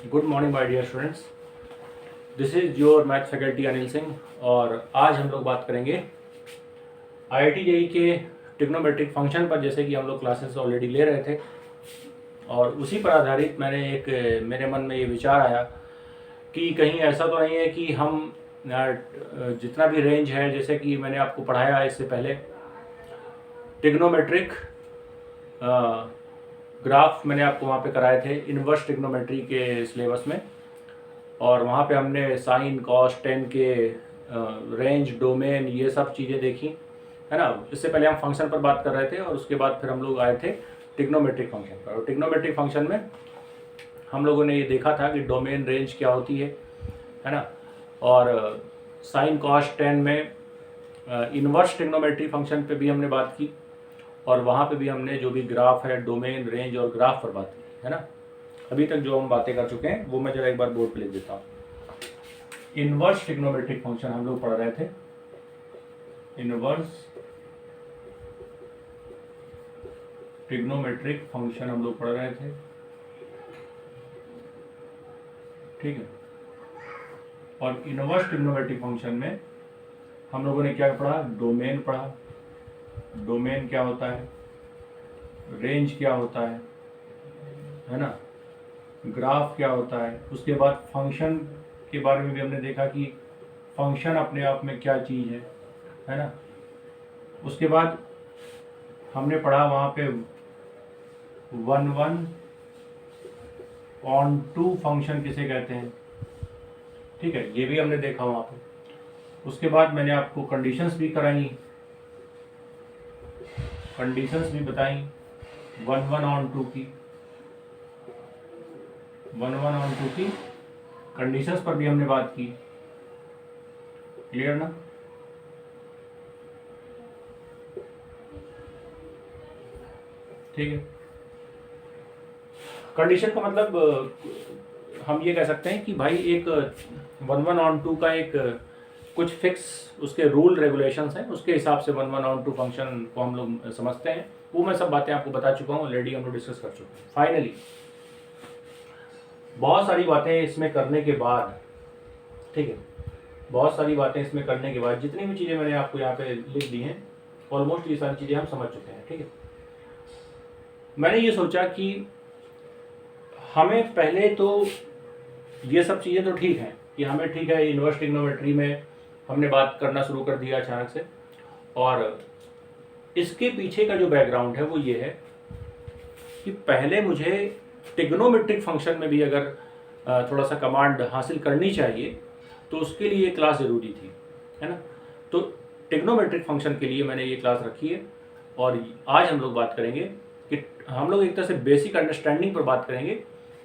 Good morning my dear students, this is your math faculty Anil Singh. और आज हम लोग बात करेंगे आईआईटी जेईई के ट्रिग्नोमेट्रिक फंक्शन पर। जैसे कि हम लोग क्लासेस ऑलरेडी ले रहे थे और उसी पर आधारित मेरे मन में ये विचार आया कि कहीं ऐसा तो नहीं है कि हम जितना भी रेंज है, जैसे कि मैंने आपको पढ़ाया इससे पहले ट्रिग्नोमेट्रिक ग्राफ मैंने आपको वहाँ पे कराए थे इनवर्स ट्रिग्नोमेट्री के सिलेबस में। और वहाँ पे हमने साइन कॉस टेन के रेंज डोमेन ये सब चीज़ें देखी, है ना। इससे पहले हम फंक्शन पर बात कर रहे थे और उसके बाद फिर हम लोग आए थे ट्रिग्नोमेट्रिक फंक्शन पर। और ट्रिग्नोमेट्रिक फंक्शन में हम लोगों ने ये देखा था कि डोमेन रेंज क्या होती है ना। और साइन कॉस टेन में इनवर्स ट्रिग्नोमेट्री फंक्शन पे भी हमने बात की और वहाँ पे भी हमने जो भी ग्राफ है डोमेन रेंज और ग्राफ पर बात की, है ना। अभी तक जो हम बातें कर चुके हैं वो मैं जरा एक बार बोर्ड पे लिख देता हूँ। इनवर्स ट्रिग्नोमेट्रिक फंक्शन हम लोग पढ़ रहे थे। इनवर्स ट्रिग्नोमेट्रिक फंक्शन हम लोग पढ़ रहे थे, ठीक है। और इनवर्स ट्रिग्नोमेट्रिक फंक्शन में हम लोगों ने क्या पढ़ा? डोमेन पढ़ा। डोमेन क्या होता है, रेंज क्या होता है ना, ग्राफ क्या होता है। उसके बाद फंक्शन के बारे में भी हमने देखा कि फंक्शन अपने आप में क्या चीज़ है ना। उसके बाद हमने पढ़ा वहाँ पे 1/1/2 फंक्शन किसे कहते हैं, ठीक है, ये भी हमने देखा वहाँ पे। उसके बाद मैंने आपको कंडीशंस भी कराई, कंडीशंस भी बताई 1/1/2 की। 1/1/2 की कंडीशंस पर भी हमने बात की। क्लियर ना? ठीक है। कंडीशन का मतलब हम ये कह सकते हैं कि भाई एक 1/1/2 का एक कुछ फिक्स उसके रूल रेगुलेशंस हैं, उसके हिसाब से 1/1/2 फंक्शन को हम लोग समझते हैं। वो मैं सब बातें आपको बता चुका हूँ, ऑलरेडी हम लोग डिस्कस कर चुके हैं। फाइनली बहुत सारी बातें इसमें करने के बाद, ठीक है, बहुत सारी बातें इसमें करने के बाद जितनी भी चीज़ें मैंने आपको यहाँ पे लिख दी हैं, ऑलमोस्ट ये सारी चीज़ें हम समझ चुके हैं, ठीक है। मैंने ये सोचा कि हमें पहले तो ये सब चीज़ें तो ठीक हैं कि हमें, ठीक है, इनवर्स ट्रिग्नोमेट्री में हमने बात करना शुरू कर दिया अचानक से। और इसके पीछे का जो बैकग्राउंड है वो ये है कि पहले मुझे ट्रिग्नोमेट्रिक फंक्शन में भी अगर थोड़ा सा कमांड हासिल करनी चाहिए तो उसके लिए ये क्लास ज़रूरी थी, है ना। तो ट्रिग्नोमेट्रिक फंक्शन के लिए मैंने ये क्लास रखी है। और आज हम लोग बात करेंगे कि हम लोग एक तरह से बेसिक अंडरस्टैंडिंग पर बात करेंगे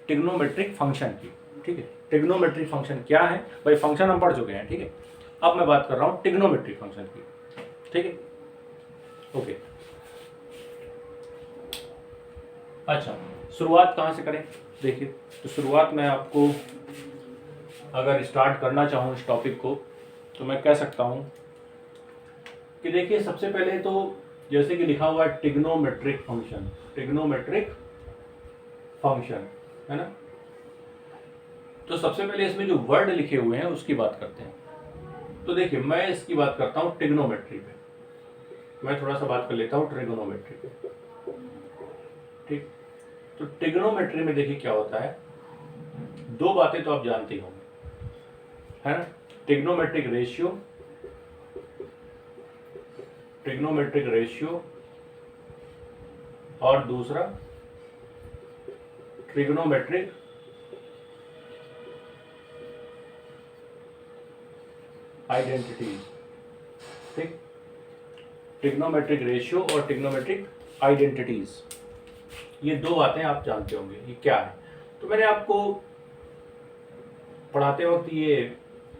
ट्रिग्नोमेट्रिक फंक्शन की, ठीक है। ट्रिग्नोमेट्रिक फंक्शन क्या है भाई? फंक्शन हम पढ़ चुके हैं, ठीक है। अब मैं बात कर रहा हूँ ट्रिग्नोमेट्रिक फंक्शन की, ठीक है। ओके, अच्छा, शुरुआत कहाँ से करें? देखिए, तो शुरुआत मैं आपको अगर स्टार्ट करना चाहूँ इस टॉपिक को तो मैं कह सकता हूँ कि देखिए, सबसे पहले तो जैसे कि लिखा हुआ है ट्रिग्नोमेट्रिक फंक्शन, ट्रिग्नोमेट्रिक फंक्शन, है ना। तो सबसे पहले इसमें जो वर्ड लिखे हुए हैं उसकी बात करते हैं। तो देखिए, मैं इसकी बात करता हूँ ट्रिग्नोमेट्री पे। मैं थोड़ा सा बात कर लेता हूँ ट्रिग्नोमेट्री पे, ठीक। तो ट्रिग्नोमेट्री में देखिए क्या होता है, दो बातें तो आप जानते होंगे, है ना। ट्रिग्नोमेट्रिक रेशियो, ट्रिग्नोमेट्रिक रेशियो, और दूसरा ट्रिग्नोमेट्रिक आइडेंटिटीज, ठीक। ट्रिग्नोमेट्रिक रेशियो और ट्रिग्नोमेट्रिक आइडेंटिटीज, ये दो बातें आप जानते होंगे ये क्या है। तो मैंने आपको पढ़ाते वक्त ये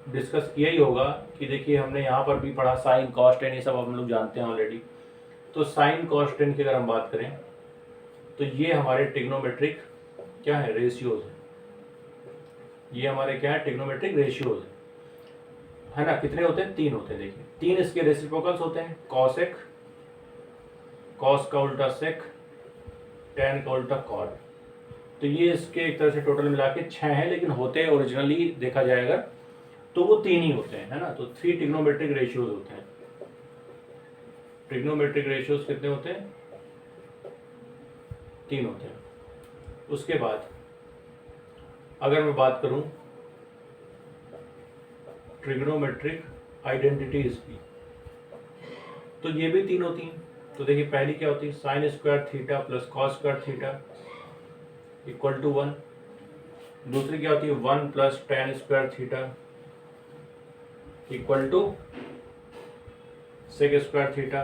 डिस्कस किया ही होगा कि देखिए, हमने यहाँ पर भी पढ़ा साइन कॉस टेन, ये सब हम लोग जानते हैं ऑलरेडी। तो साइन कॉस टेन की अगर हम बात करें तो ये हमारे ट्रिग्नोमेट्रिक क्या है? रेशियोज है। ये हमारे क्या है? ट्रिग्नोमेट्रिक रेशियोज है ना। कितने होते हैं? 3 होते हैं। देखिए, 3 इसके रेसिप्रोकल्स होते हैं, कॉसेक, कॉस का उल्टा सेक, टेन का उल्टा कॉट, तो ये इसके एक तरह से टोटल मिला के 6 हैं, लेकिन होते ओरिजिनली देखा जाए अगर तो वो 3 ही होते हैं, है ना। तो 3 ट्रिग्नोमेट्रिक रेशियोज होते हैं। ट्रिग्नोमेट्रिक रेशियोज कितने होते हैं? 3 होते हैं। उसके बाद अगर मैं बात करूं ट्रिग्नोमेट्रिक आइडेंटिटीज की, तो ये भी 3 होती हैं। तो देखिए पहली क्या होती है, sine square theta plus cos square theta equal to 1। दूसरी क्या होती है, 1 plus tan square theta equal to sec square theta.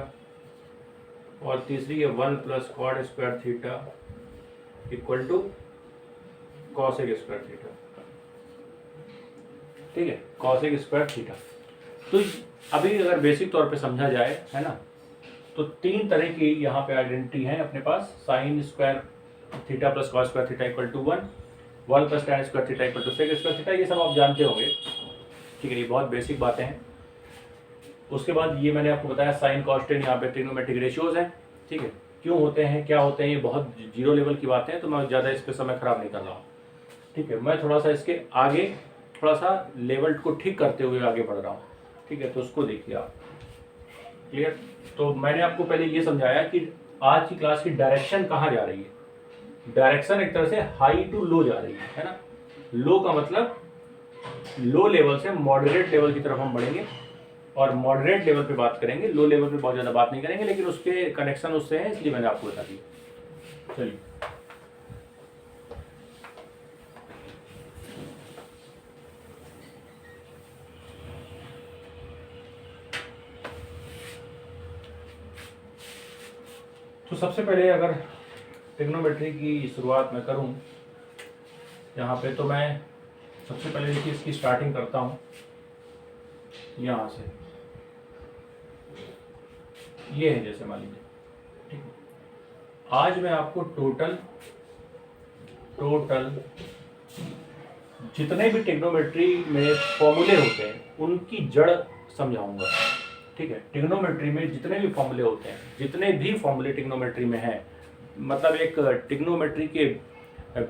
और तीसरी है 1 plus cot square theta equal to cosec square theta. ठीक है, कॉसेक स्क्वायर थीटा। तो अभी अगर बेसिक तौर पे समझा जाए, है ना, तो 3 तरह की यहाँ पे आइडेंटिटी है अपने पास। Sine square theta plus cos square theta equal to 1, 1 plus tan square theta equal to sec square theta. ये सब आप जानते होंगे, ठीक है, ये बहुत बेसिक बातें हैं। उसके बाद ये मैंने आपको बताया साइन कॉस टेन, यहाँ पे ट्रिग्नोमेट्रिक रेशियोज हैं। ठीक है, क्यों होते हैं, क्या होते हैं, ये बहुत जीरो लेवल की बातें हैं, तो मैं ज़्यादा इस पर समय खराब नहीं कर रहा हूँ। ठीक है, मैं थोड़ा सा इसके आगे थोड़ा सा लेवल को ठीक करते हुए आगे बढ़ रहा हूँ। ठीक है, तो उसको देखिए आप। क्लियर? तो मैंने आपको पहले ये समझाया कि आज की क्लास की डायरेक्शन कहाँ जा रही है। डायरेक्शन एक तरह से हाई टू लो जा रही है ना। लो का मतलब लो लेवल से मॉडरेट लेवल की तरफ हम बढ़ेंगे, और मॉडरेट लेवल पे बात करेंगे। लो लेवल पे बहुत ज़्यादा बात नहीं करेंगे, लेकिन उसके कनेक्शन उससे है, इसलिए मैंने आपको बता दिया। चलिए, तो सबसे पहले अगर ट्रिग्नोमेट्री की शुरुआत मैं करूं यहाँ पे, तो मैं सबसे पहले देखिए इसकी स्टार्टिंग करता हूँ यहाँ से। ये है जैसे मान लीजिए, ठीक है। आज मैं आपको टोटल जितने भी ट्रिग्नोमेट्री में फॉर्मूले होते हैं उनकी जड़ समझाऊंगा। ठीक है, ट्रिग्नोमेट्री में जितने भी फॉर्मूले होते हैं, जितने भी फॉर्मूले ट्रिग्नोमेट्री में हैं, मतलब एक ट्रिग्नोमेट्री के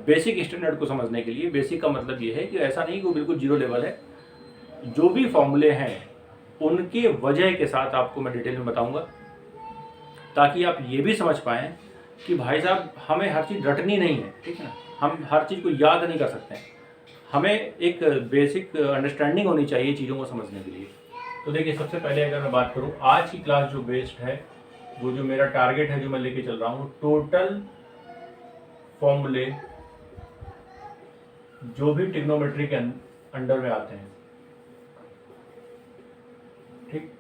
बेसिक स्टैंडर्ड को समझने के लिए, बेसिक का मतलब ये है कि ऐसा नहीं कि वो बिल्कुल जीरो लेवल है। जो भी फॉर्मूले हैं उनके वजह के साथ आपको मैं डिटेल में बताऊंगा, ताकि आप ये भी समझ पाएँ कि भाई साहब हमें हर चीज़ रटनी नहीं है। ठीक है ना, हम हर चीज़ को याद नहीं कर सकते हैं, हमें एक बेसिक अंडरस्टैंडिंग होनी चाहिए चीज़ों को समझने के लिए। तो देखिए सबसे पहले अगर मैं बात करूं, आज की क्लास जो बेस्ड है, वो जो मेरा टारगेट है, जो मैं लेके चल रहा हूं, टोटल फॉर्मूले जो भी ट्रिग्नोमेट्री के अंडर में आते हैं। ठीक,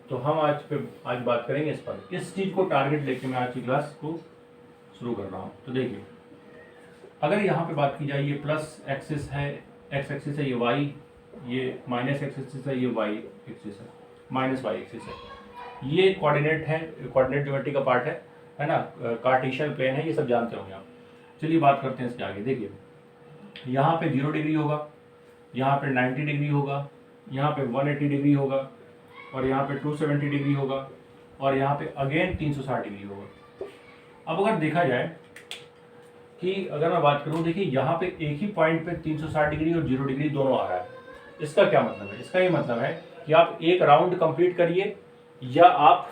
तो हम आज बात करेंगे इस पर। इस चीज़ को टारगेट लेके मैं आज की क्लास को शुरू कर रहा हूँ। तो देखिए अगर यहाँ पे बात की जाए, ये प्लस एक्सिस है, एक्स एक्सिस है, ये वाई, ये माइनस एक्सिस है, ये वाई एक्सिस है, माइनस वाई एक्सिस है। ये कोऑर्डिनेट है, कोऑर्डिनेट ज्योमेट्री का पार्ट है ना, कार्टेशियन प्लेन है, ये सब जानते होंगे आप। चलिए बात करते हैं इसके आगे। देखिए यहाँ पे 0 डिग्री होगा, यहाँ पे 90 डिग्री होगा, यहाँ पे 180 डिग्री होगा, और यहाँ पे 270 डिग्री होगा, और यहाँ पे अगेन 360 डिग्री होगा। अब अगर देखा जाए कि अगर मैं बात करूँ, देखिए यहाँ पे एक ही पॉइंट पे 360 डिग्री और 0 डिग्री दोनों आ रहा है। इसका क्या मतलब है? इसका ये मतलब है कि आप एक राउंड कंप्लीट करिए या आप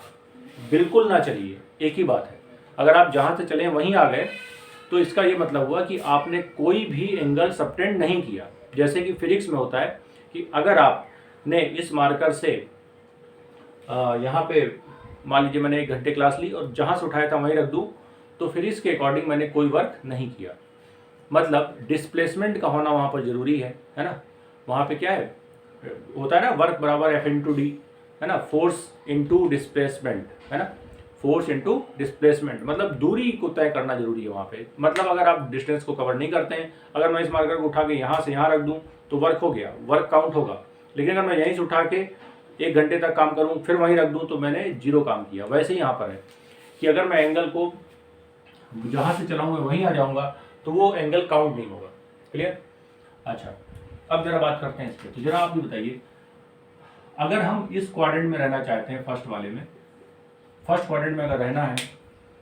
बिल्कुल ना चलिए, एक ही बात है। अगर आप जहाँ से चले वहीं आ गए, तो इसका ये मतलब हुआ कि आपने कोई भी एंगल सबटेंड नहीं किया। जैसे कि फिजिक्स में होता है कि अगर आपने इस मार्कर से यहाँ पे मान लीजिए मैंने 1 घंटे क्लास ली और जहाँ से उठाया था वहीं रख दूँ, तो फिजिक्स के अकॉर्डिंग मैंने कोई वर्क नहीं किया। मतलब डिस्प्लेसमेंट का होना वहाँ पर ज़रूरी है ना। वहाँ पे क्या है होता है ना, वर्क बराबर F/d, है ना, फोर्स इनटू डिस्प्लेसमेंट, है ना, फोर्स इनटू डिस्प्लेसमेंट, मतलब दूरी को तय करना जरूरी है वहाँ पे। मतलब अगर आप डिस्टेंस को कवर नहीं करते हैं, अगर मैं इस मार्कर को उठा के यहाँ से यहाँ रख दूँ तो वर्क हो गया, वर्क काउंट होगा। लेकिन अगर मैं यहीं से उठा के 1 घंटे तक काम करूँ फिर वहीं रख दूँ तो मैंने 0 काम किया। वैसे ही यहाँ पर है कि अगर मैं एंगल को जहाँ से चलाऊँगा वहीं आ जाऊँगा तो वो एंगल काउंट नहीं होगा। क्लियर? अच्छा, अब जरा बात करते हैं इस पर। तो जरा आप भी बताइए, अगर हम इस क्वाड्रेंट में रहना चाहते हैं, फर्स्ट वाले में, फर्स्ट क्वाड्रेंट में अगर रहना है,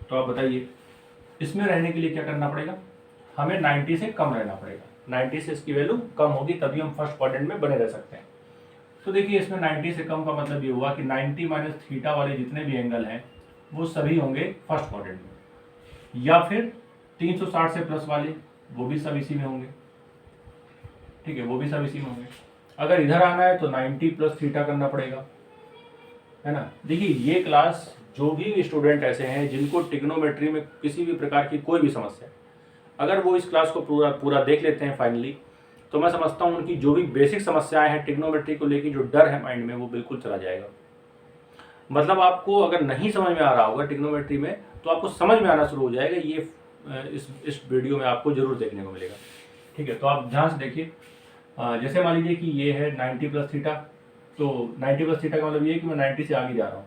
तो आप बताइए इसमें रहने के लिए क्या करना पड़ेगा। हमें 90 से कम रहना पड़ेगा, 90 से इसकी वैल्यू कम होगी, तभी हम फर्स्ट क्वाड्रेंट में बने रह सकते हैं। तो देखिए इसमें 90 से कम का मतलब ये हुआ कि 90 माइनस थीटा वाले जितने भी एंगल हैं वो सभी होंगे फर्स्ट क्वाड्रेंट में, या फिर 360 से प्लस वाले वो भी सब इसी में होंगे, ठीक है, वो भी सब इसी में होंगे। अगर इधर आना है तो 90 प्लस थीटा करना पड़ेगा, है ना। देखिए ये क्लास जो भी स्टूडेंट ऐसे हैं जिनको ट्रिग्नोमेट्री में किसी भी प्रकार की कोई भी समस्या है, अगर वो इस क्लास को पूरा देख लेते हैं फाइनली, तो मैं समझता हूँ उनकी जो भी बेसिक समस्याएं हैं ट्रिग्नोमेट्री को लेकर, जो डर है माइंड में, वो बिल्कुल चला जाएगा। मतलब आपको अगर नहीं समझ में आ रहा होगा ट्रिग्नोमेट्री में, तो आपको समझ में आना शुरू हो जाएगा। ये इस वीडियो में आपको जरूर देखने को मिलेगा, ठीक है। तो आप ध्यान से देखिए, जैसे मान लीजिए कि ये है 90 प्लस थीटा, तो 90 प्लस थीटा का मतलब ये है कि मैं 90 से आगे जा रहा हूँ,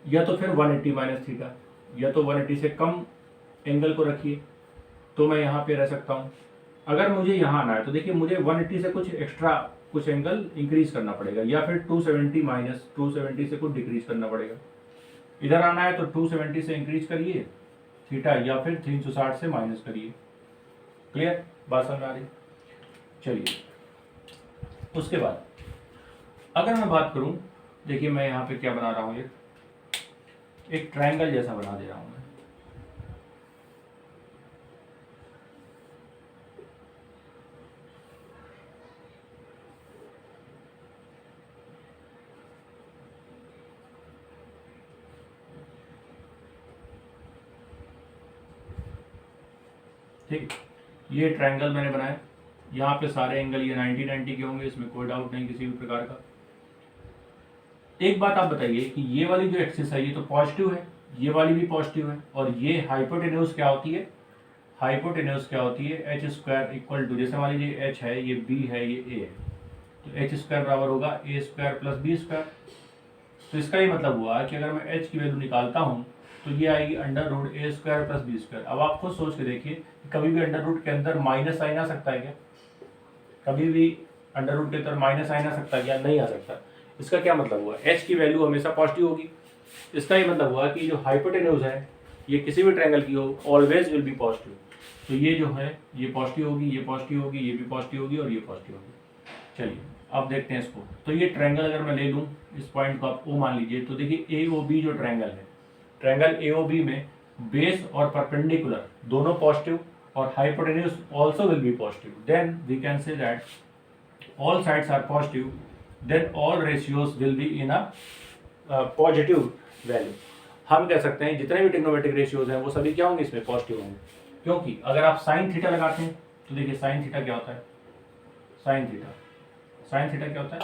या तो फिर 180 माइनस थीटा, या तो 180 से कम एंगल को रखिए तो मैं यहाँ पे रह सकता हूँ। अगर मुझे यहाँ आना है तो देखिए मुझे 180 से कुछ एक्स्ट्रा कुछ एंगल इंक्रीज करना पड़ेगा, या फिर 270 माइनस 270 से कुछ डिक्रीज करना पड़ेगा। इधर आना है तो 270 से इंक्रीज करिए थीटा, या फिर 360 से माइनस करिए। क्लियर, बात समझ आ रही। चलिए उसके बाद अगर मैं बात करूं, देखिए मैं यहाँ पे क्या बना रहा हूँ, एक ट्रायंगल जैसा बना दे रहा हूँ मैं। ठीक, ये ट्रायंगल मैंने बनाया, यहाँ पे सारे एंगल ये 90-90 के होंगे, इसमें कोई डाउट नहीं किसी भी प्रकार का। एक बात आप बताइए कि ये वाली जो एक्सिस है ये तो पॉजिटिव है, ये वाली भी पॉजिटिव है, और ये हाइपोटेन्यूज क्या होती है, हाइपोटेन्यूज क्या होती है, एच स्क्वायर इक्वल टू, जैसे मान लीजिए एच है, ये बी है, ये ए है, तो एच स्क्वायर बराबर होगा ए स्क्वायर प्लस बी स्क्वायर। तो इसका ये मतलब हुआ कि अगर मैं एच की वैल्यू निकालता हूँ तो ये आएगी अंडर रूट ए स्क्वायर प्लस बी स्क्वायर। अब आप खुद सोच के देखिए, कभी भी अंडर रूट के अंदर माइनस साइन आ सकता है क्या? कभी भी अंडर रूट के अंदर माइनस साइन आ सकता है क्या? नहीं आ सकता। इसका क्या मतलब हुआ, एच की वैल्यू हमेशा पॉजिटिव होगी। इसका ये मतलब हुआ कि जो हाइपोटेन्यूज है ये किसी भी ट्रायंगल की हो, ऑलवेज विल बी पॉजिटिव। तो ये जो है ये पॉजिटिव होगी, ये पॉजिटिव होगी, ये भी पॉजिटिव होगी और ये पॉजिटिव होगी। चलिए अब देखते हैं इसको। तो ये ट्रायंगल अगर मैं ले लूँ, इस पॉइंट को आप ओ मान लीजिए, तो देखिए ए ओ बी जो ट्रायंगल है, ट्रायंगल ए ओ बी में बेस और परपेंडिकुलर दोनों पॉजिटिव और hypotenuse also will be positive, then we can say that all sides are positive, then all ratios will be in a positive value। हम कह सकते हैं जितने भी ट्रिग्नोमेट्रिक रेशियोज हैं वो सभी क्या होंगे, इसमें पॉजिटिव होंगे। क्योंकि अगर आप साइन थीटा लगाते हैं तो देखिए साइन थीटा क्या होता है, साइन थीटा क्या होता है,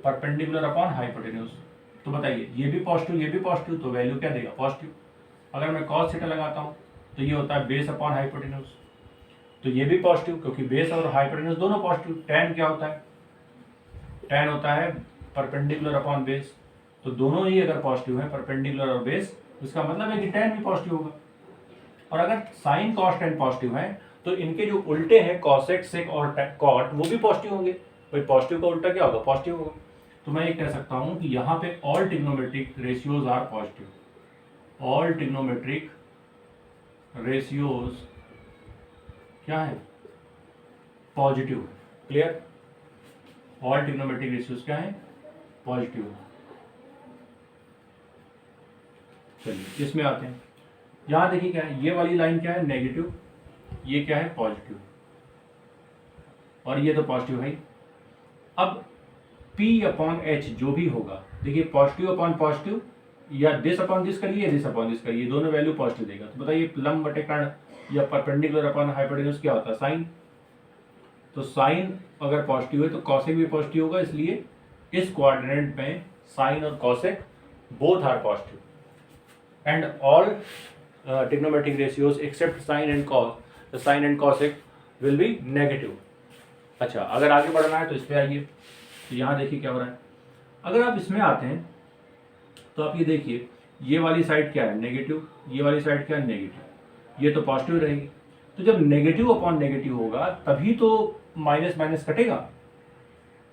परपेंडिकुलर अपॉन हाइपोटेन्यूज। तो बताइए ये भी पॉजिटिव, ये भी पॉजिटिव, तो वैल्यू क्या देगा, पॉजिटिव। अगर मैं कॉस थीटा लगाता हूँ तो ये होता है बेस अपॉन हाइपोटेन्यूज, तो ये भी पॉजिटिव क्योंकि बेस और हाइपोटेन्यूज दोनों पॉजिटिव। टैन क्या होता है, टैन होता है परपेंडिकुलर अपॉन बेस, तो दोनों ही अगर पॉजिटिव है, परपेंडिकुलर और बेस, इसका मतलब है कि टैन भी पॉजिटिव होगा। और अगर साइन कॉस टैन पॉजिटिव है तो इनके जो उल्टे हैं कॉसेक सेक और कॉट वो भी पॉजिटिव होंगे। भाई पॉजिटिव का उल्टा क्या होगा, पॉजिटिव होगा। तो मैं ये कह सकता हूं कि यहाँ पे all trigonometric ratios are positive, all trigonometric ratios क्या है, positive. Clear, all trigonometric ratios क्या है, पॉजिटिव। चलिए इसमें आते हैं, यहाँ देखिए क्या है, ये वाली लाइन क्या है, नेगेटिव, ये क्या है, पॉजिटिव, और ये तो पॉजिटिव है। अब P अपॉन एच जो भी होगा, देखिए पॉजिटिव अपॉन पॉजिटिव या दिस अपॉन दिस करिए, दिस अपॉन दिस करिए, दोनों वैल्यू पॉजिटिव देगा। तो बताइए लंब बटे कर्ण या परपेंडिकुलर अपॉन हाइपोटेन्यूज क्या होता है, साइन। तो साइन अगर पॉजिटिव है तो कॉसेक भी पॉजिटिव होगा, इसलिए इस क्वाड्रेंट में साइन और cosec both are positive and all trigonometric ratios except sine and cos, the sine and cosec will be negative. अच्छा अगर आगे बढ़ना है तो इस पे आइए, तो यहाँ देखिए क्या हो रहा है। अगर आप इसमें आते हैं तो आप ये देखिए, ये वाली साइड क्या है, नेगेटिव, ये वाली साइड क्या है, नेगेटिव, ये तो पॉजिटिव रहेगी। तो जब नेगेटिव अपॉन नेगेटिव होगा तभी तो माइनस माइनस कटेगा।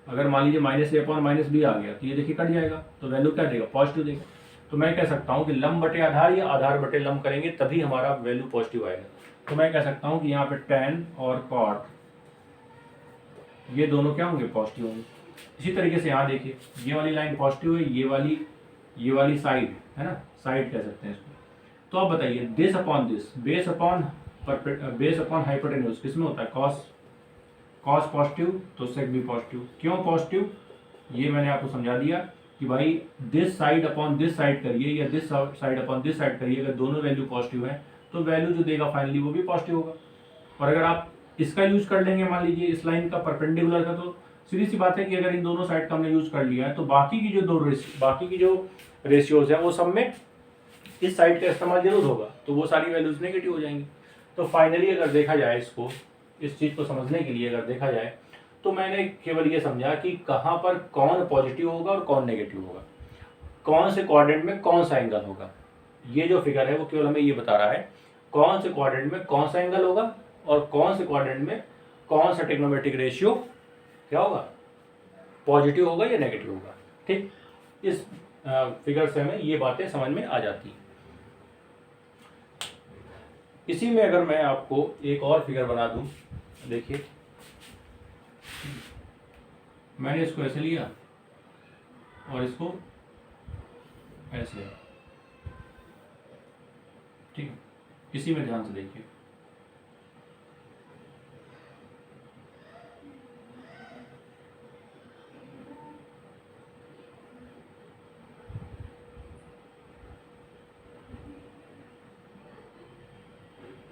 अगर मान लीजिए माइनस ए अपॉन माइनस बी आ गया तो ये देखिए कट जाएगा, तो वैल्यू क्या देगा, पॉजिटिव देगा। तो मैं कह सकता हूँ कि लंब बटे आधार या आधार बटे लंब करेंगे तभी हमारा वैल्यू पॉजिटिव आएगा। तो मैं कह सकता हूँ कि यहाँ पे tan और cot ये दोनों क्या होंगे, पॉजिटिव होंगे। इसी तरीके से यहाँ देखिए, ये वाली लाइन पॉजिटिव है, ये वाली साइड है ना, साइड कह सकते हैं इसको। तो आप बताइए, this upon this, base upon hypotenuse किस में होता है, कॉस पॉजिटिव तो सेक भी पॉजिटिव। क्यों पॉजिटिव, ये मैंने आपको समझा दिया कि भाई this side upon this side करिए या this side upon this side करिए, अगर दोनों वैल्यू पॉजिटिव है तो वैल्यू जो देगा फाइनली वो भी पॉजिटिव होगा। और अगर आप इसका यूज कर लेंगे, मान लीजिए इस लाइन का परपेंडिकुलर का, तो सीधी सी बात है कि अगर इन दोनों साइड का हमने यूज कर लिया है तो बाकी की जो रेशियोज है वो सब में इस साइड का इस्तेमाल जरूर होगा, तो वो सारी वैल्यूज नेगेटिव हो जाएंगी। तो फाइनली अगर देखा जाए इसको, इस चीज़ को समझने के लिए अगर देखा जाए तो मैंने केवल ये समझा कि कहाँ पर कौन पॉजिटिव होगा और कौन नेगेटिव होगा, कौन से क्वाड्रेंट में कौन सा एंगल होगा। ये जो फिगर है वो केवल हमें ये बता रहा है कौन से क्वाड्रेंट में कौन सा एंगल होगा और कौन से क्वाड्रेंट में कौन सा ट्रिग्नोमेट्रिक रेशियो क्या होगा, पॉजिटिव होगा या नेगेटिव होगा। ठीक, इस फिगर से हमें ये बातें समझ में आ जाती हैं। इसी में अगर मैं आपको एक और फिगर बना दूं, देखिए मैंने इसको ऐसे लिया और इसको ऐसे, ठीक है, इसी में ध्यान से देखिए।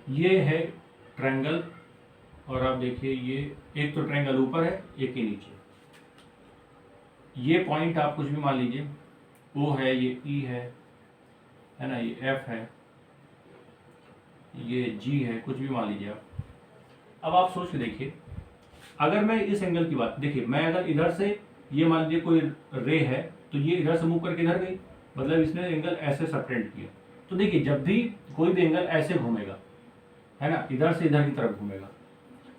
ये है ट्रायंगल और आप देखिए ये एक तो ट्रायंगल ऊपर है, एक ही नीचे। ये पॉइंट आप कुछ भी मान लीजिए, O है, ये E है ना, ये F है, ये G है, कुछ भी मान लीजिए आप। अब आप सोच के देखिए, अगर मैं इस एंगल की बात, देखिए मैं अगर इधर से, ये मान लीजिए कोई रे है तो ये इधर से मूव करके इधर गई, मतलब इसने एंगल ऐसे सबटेंड किया। तो देखिए जब भी कोई भी एंगल ऐसे घूमेगा है ना, इधर से इधर की तरफ घूमेगा,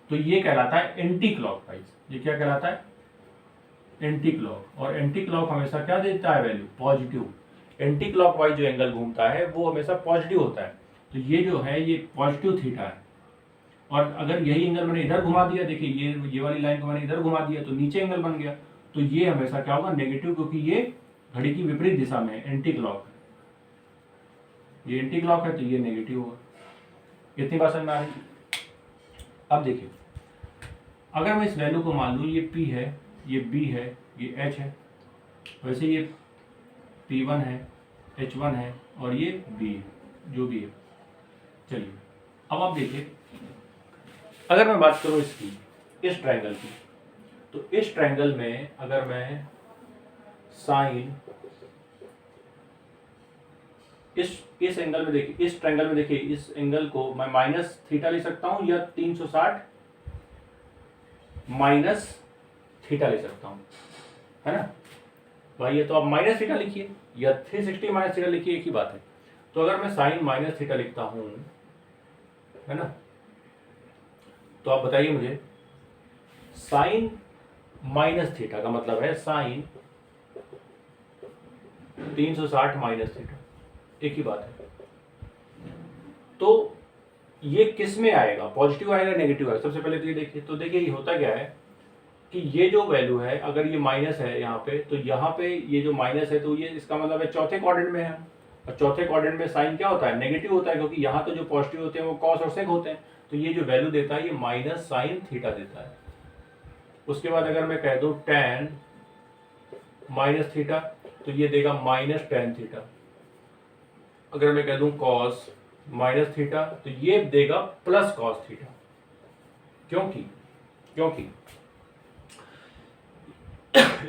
तो ये कहलाता है एंटी क्लॉकवाइज। ये क्या कहलाता है, एंटी क्लॉक। और एंटी क्लॉक हमेशा क्या देता है, वैल्यू पॉजिटिव। एंटी क्लॉकवाइज जो एंगल घूमता है वो हमेशा पॉजिटिव होता है। तो ये जो है ये पॉजिटिव थीटा है। और अगर यही एंगल मैंने इधर घुमा दिया, देखिए ये वाली लाइन को मैंने इधर घुमा दिया तो नीचे एंगल बन गया, तो ये हमेशा क्या होगा, नेगेटिव, क्योंकि ये घड़ी की विपरीत दिशा में है, एंटी क्लॉक है। ये एंटी क्लॉक है तो ये नेगेटिव होगा। इतनी बात समझ में आ रही। अब देखिए, अगर मैं इस वैल्यू को मान लूँ, ये P है, ये B है, ये H है, वैसे ये P1 है, H1 है और ये B है, जो भी है। चलिए अब आप देखिए, अगर मैं बात करूँ इसकी, इस ट्रायंगल की, तो इस ट्रायंगल में अगर मैं साइन इस एंगल में देखिए, इस ट्रायंगल में देखिए, इस एंगल को मैं माइनस थीटा लिख सकता हूं या 360 माइनस थीटा लिख सकता हूं, है ना भाई। ये तो आप माइनस थीटा लिखिए या 360 माइनस थीटा लिखिए, एक ही बात है। तो अगर मैं साइन माइनस थीटा लिखता हूं, है ना, तो आप बताइए मुझे, साइन माइनस थीटा का मतलब है साइन 360 माइनस थीटा, एक ही बात है। तो ये किस में आएगा, पॉजिटिव आएगा नेगेटिव आएगा। सबसे पहले तो ये देखिए, तो देखिए ये होता क्या है कि ये जो वैल्यू है, अगर ये माइनस है यहाँ पे, तो यहाँ पे ये जो माइनस है तो ये इसका मतलब है चौथे क्वाड्रेंट में है। और चौथे क्वाड्रेंट में साइन क्या होता है, नेगेटिव होता है, क्योंकि यहाँ तो जो पॉजिटिव होते हैं वो कॉस और सेक होते हैं। तो ये जो वैल्यू देता है ये माइनस साइन थीटा देता है। उसके बाद अगर मैं कह दूँ tan माइनस थीटा, तो ये देगा माइनस टेन थीटा। अगर मैं कह दूं कॉस माइनस थीटा, तो ये देगा प्लस कॉस थीटा। क्योंकि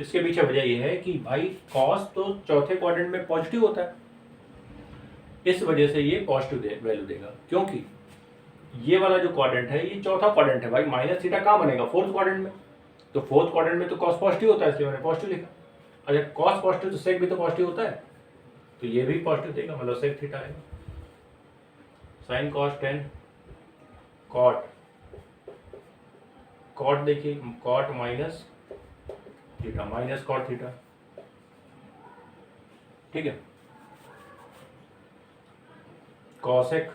इसके पीछे वजह ये है कि भाई कॉस तो चौथे क्वाड्रेंट में पॉजिटिव होता है, इस वजह से ये पॉजिटिव वैल्यू देगा। क्योंकि ये वाला जो क्वाड्रेंट है ये चौथा क्वाड्रेंट है भाई, माइनस थीटा कहाँ बनेगा, फोर्थ क्वाड्रेंट में। तो फोर्थ क्वाड्रेंट में तो कॉस पॉजिटिव होता है, इसलिए मैंने पॉजिटिव लिखा। अगर कॉस पॉजिटिव तो सेक भी तो पॉजिटिव होता है, तो ये भी पॉजिटिव देगा, मतलब सेक थीटा आएगा। साइन कॉस टेन कॉट देखिए, cot minus theta, minus cot theta, ठीक है। Cosec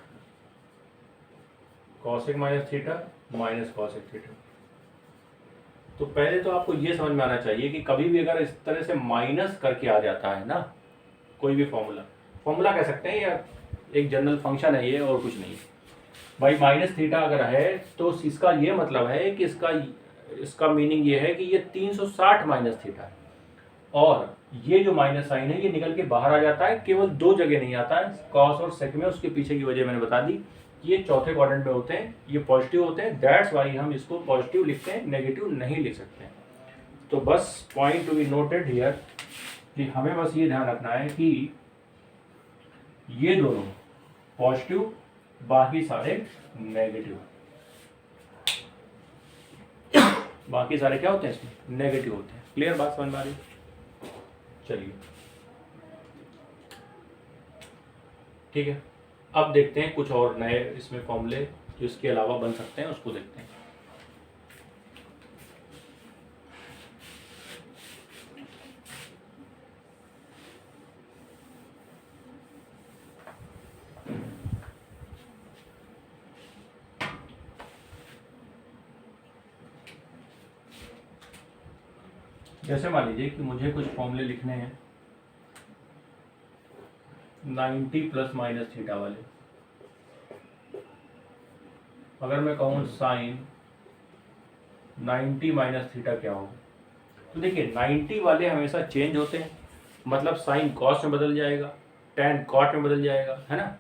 cosec minus theta minus cosec theta. तो पहले तो आपको ये समझ में आना चाहिए कि कभी भी अगर इस तरह से माइनस करके आ जाता है ना कोई भी फॉर्मूला कह सकते हैं या एक जनरल फंक्शन है ये और कुछ नहीं भाई। माइनस थीटा अगर है तो इसका ये मतलब है कि इसका मीनिंग ये है कि ये 360 माइनस थीटा है, और ये जो माइनस साइन है ये निकल के बाहर आ जाता है। केवल दो जगह नहीं आता है, कॉस और सेक में। उसके पीछे की वजह मैंने बता दी, ये चौथे क्वाड्रेंट में होते हैं, ये पॉजिटिव होते हैं, दैट्स वाई हम इसको पॉजिटिव लिखते हैं, नेगेटिव नहीं लिख सकते। तो बस point to be noted here कि हमें बस ये ध्यान रखना है कि ये दोनों पॉजिटिव, बाकी सारे नेगेटिव। बाकी सारे क्या होते हैं इसमें? नेगेटिव होते हैं। क्लियर बात समझ में आ रही? चलिए ठीक है, अब देखते हैं कुछ और नए इसमें फॉर्मूले जो इसके अलावा बन सकते हैं, उसको देखते हैं। जैसे मान लीजिए कि मुझे कुछ फॉर्मूले लिखने हैं 90 प्लस माइनस थीटा वाले। अगर मैं कहूँ साइन 90 माइनस थीटा क्या होगा, तो देखिए 90 वाले हमेशा चेंज होते हैं, मतलब साइन कॉस में बदल जाएगा, टेन कॉट में बदल जाएगा, है ना।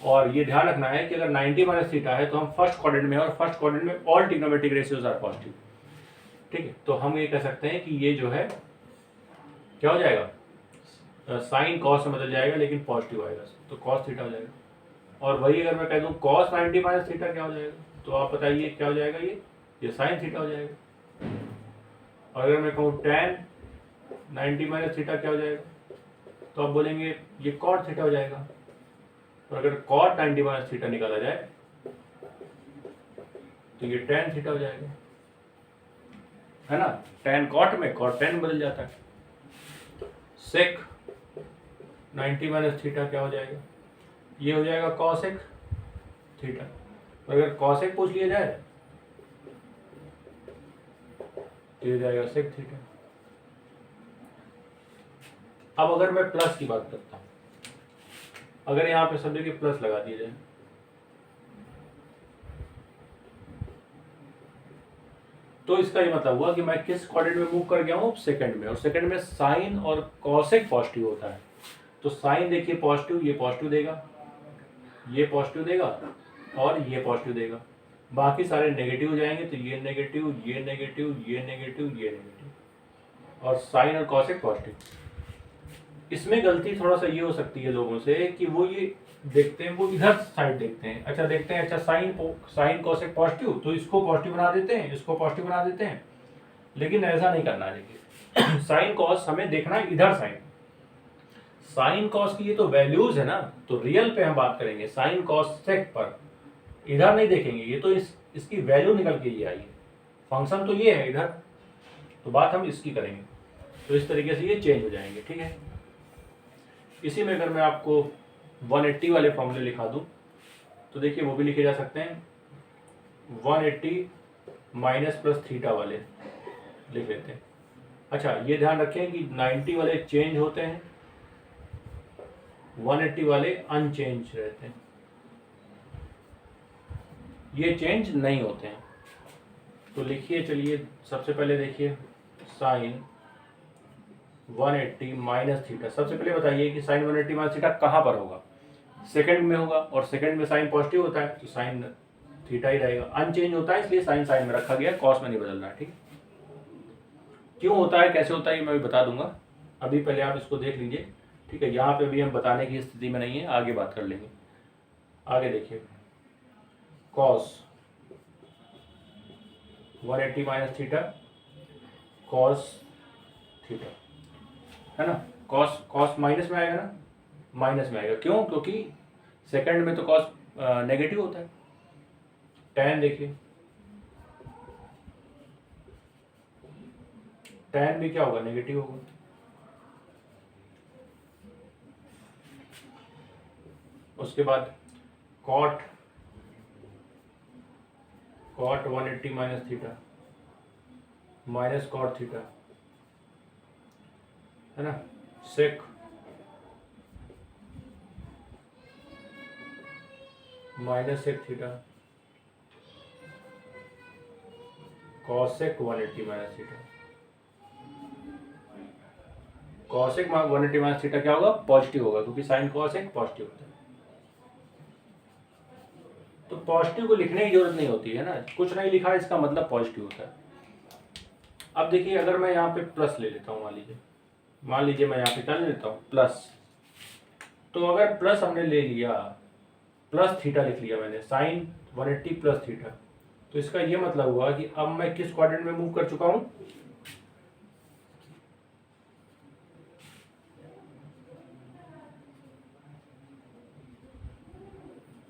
और ये ध्यान रखना है कि अगर 90 माइनस थीटा है तो हम फर्स्ट क्वाड्रेंट में, और फर्स्ट क्वाड्रेंट में all trigonometric ratios are positive. ठीक है, तो हम ये कह सकते हैं कि ये जो है क्या हो जाएगा, साइन कॉस में बदल जाएगा लेकिन पॉजिटिव आएगा, तो कॉस थीटा हो जाएगा। और वही अगर मैं कह दूं कॉस 90 माइनस थीटा क्या हो जाएगा, तो आप बताइए क्या हो जाएगा, ये साइन थीटा हो जाएगा। और अगर मैं कहूँ टेन 90 माइनस थीटा क्या हो जाएगा, तो आप बोलेंगे ये कॉट थीटा हो जाएगा। और अगर कॉट 90 माइनस थीटा निकाला जाए तो ये टेन थीटा हो जाएगा, है ना। टेन कॉट में कॉट टेन बदल जाता है। सेक 90 माइनस थीटा क्या हो जाएगा, ये हो जाएगा कॉसेक थीटा। अगर कॉसेक पूछ लिया जाए तो ये जाएगा सेक थीटा। अब अगर मैं प्लस की बात करता हूं, अगर यहां पे सब जगह प्लस लगा दिया जाए तो इसका ये मतलब हुआ कि मैं किस क्वाड्रेंट में मूव कर गया हूं, सेकंड में। और सेकंड में साइन और कॉसेक पॉजिटिव होता है, तो साइन देखिए पॉजिटिव, ये पॉजिटिव देगा, ये पॉजिटिव देगा और ये पॉजिटिव देगा। बाकी सारे नेगेटिव हो जाएंगे, तो ये नेगेटिव, ये नेगेटिव, ये नेगेटिव, ये नेगेटिव, और साइन और कॉसेक पॉजिटिव। इसमें गलती थोड़ा सा ये हो सकती है लोगों से कि वो ये देखते हैं, वो इधर साइड देखते हैं। अच्छा देखते हैं, अच्छा साइन कॉसेक पॉजिटिव, तो इसको पॉजिटिव बना देते हैं, इसको पॉजिटिव बना देते हैं। लेकिन ऐसा नहीं करना है। देखिए साइन कॉस हमें देखना है इधर साइड। साइन कॉस की ये तो वैल्यूज है ना, तो रियल पे हम बात करेंगे, साइन कॉस सेक पर इधर नहीं देखेंगे। ये तो इसकी वैल्यू निकल के ये आई है, फंक्शन तो ये है इधर, तो बात हम इसकी करेंगे। तो इस तरीके से ये चेंज हो जाएंगे। ठीक है, इसी में अगर मैं आपको 180 वाले फॉर्मूले लिखा दूं तो देखिए वो भी लिखे जा सकते हैं। 180 माइनस प्लस थीटा वाले लिख लेते हैं। अच्छा ये ध्यान रखें कि 90 वाले चेंज होते हैं, 180 वाले अनचेंज रहते हैं, ये चेंज नहीं होते हैं। तो लिखिए, चलिए सबसे पहले देखिए साइन 180 माइनस थीटा। सबसे पहले बताइए कि साइन 180 माइनस थीटा कहाँ पर होगा, सेकंड में होगा, और सेकंड में साइन पॉजिटिव होता है तो साइन थीटा ही रहेगा। अनचेंज होता है इसलिए साइन साइन में रखा गया, कॉस में नहीं बदल रहा है। ठीक, क्यों होता है, कैसे होता है, ये मैं भी बता दूंगा। अभी पहले आप इसको देख लीजिए। ठीक है, यहाँ पे भी हम बताने की स्थिति में नहीं है, आगे बात कर लेंगे। आगे देखिए, cos 180 minus theta cos theta, है ना। कॉस कॉस माइनस में आएगा ना, माइनस में आएगा, क्यों, क्योंकि सेकंड में तो कॉस नेगेटिव होता है। टैन देखिए, टैन भी क्या होगा, नेगेटिव होगा। उसके बाद cot cot 180 minus theta minus cot theta, है ना, sec minus sec theta cosec 180 minus theta. Cosec 180 minus theta क्या होगा? पॉजिटिव होगा, क्योंकि साइन कॉसेक पॉजिटिव होता है। तो पॉजिटिव को लिखने की जरूरत नहीं होती है ना, कुछ नहीं लिखा इसका मतलब पॉजिटिव होता है। अब देखिए, अगर मैं यहाँ पे प्लस ले लेता हूँ, मान लीजिए मैं यहाँ पे क्या ले लेता हूँ? प्लस। तो अगर प्लस हमने ले लिया, प्लस थीटा लिख लिया मैंने, साइन 180 प्लस थीटा, तो इसका ये मतलब हुआ कि अब मैं किस क्वाड्रेंट में मूव कर चुका हूँ?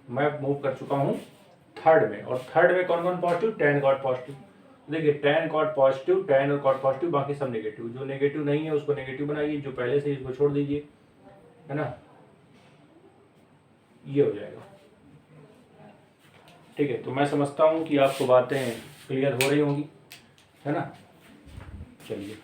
मैं मूव कर चुका हूँ थर्ड में, और थर्ड में कौन कौन पॉजिटिव? Tan cot positive. देखिए, टेन कॉट पॉजिटिव, टेन और कॉट पॉजिटिव, बाकी सब नेगेटिव। जो नेगेटिव नहीं है उसको नेगेटिव बनाइए, जो पहले से इसको छोड़ दीजिए, है ना, ये हो जाएगा। ठीक है, तो मैं समझता हूँ कि आपको बातें क्लियर हो रही होंगी, है ना। चलिए,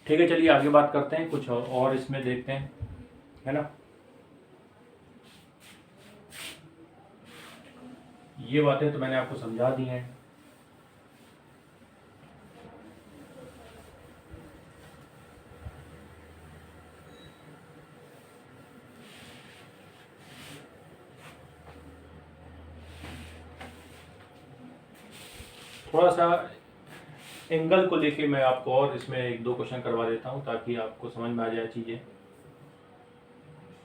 ठीक है, चलिए आगे बात करते हैं, कुछ और इसमें देखते हैं, है ना। ये बातें तो मैंने आपको समझा दी हैं। थोड़ा सा एंगल को लेके मैं आपको और इसमें एक दो क्वेश्चन करवा देता हूँ, ताकि आपको समझ में आ जाए चीज़ें,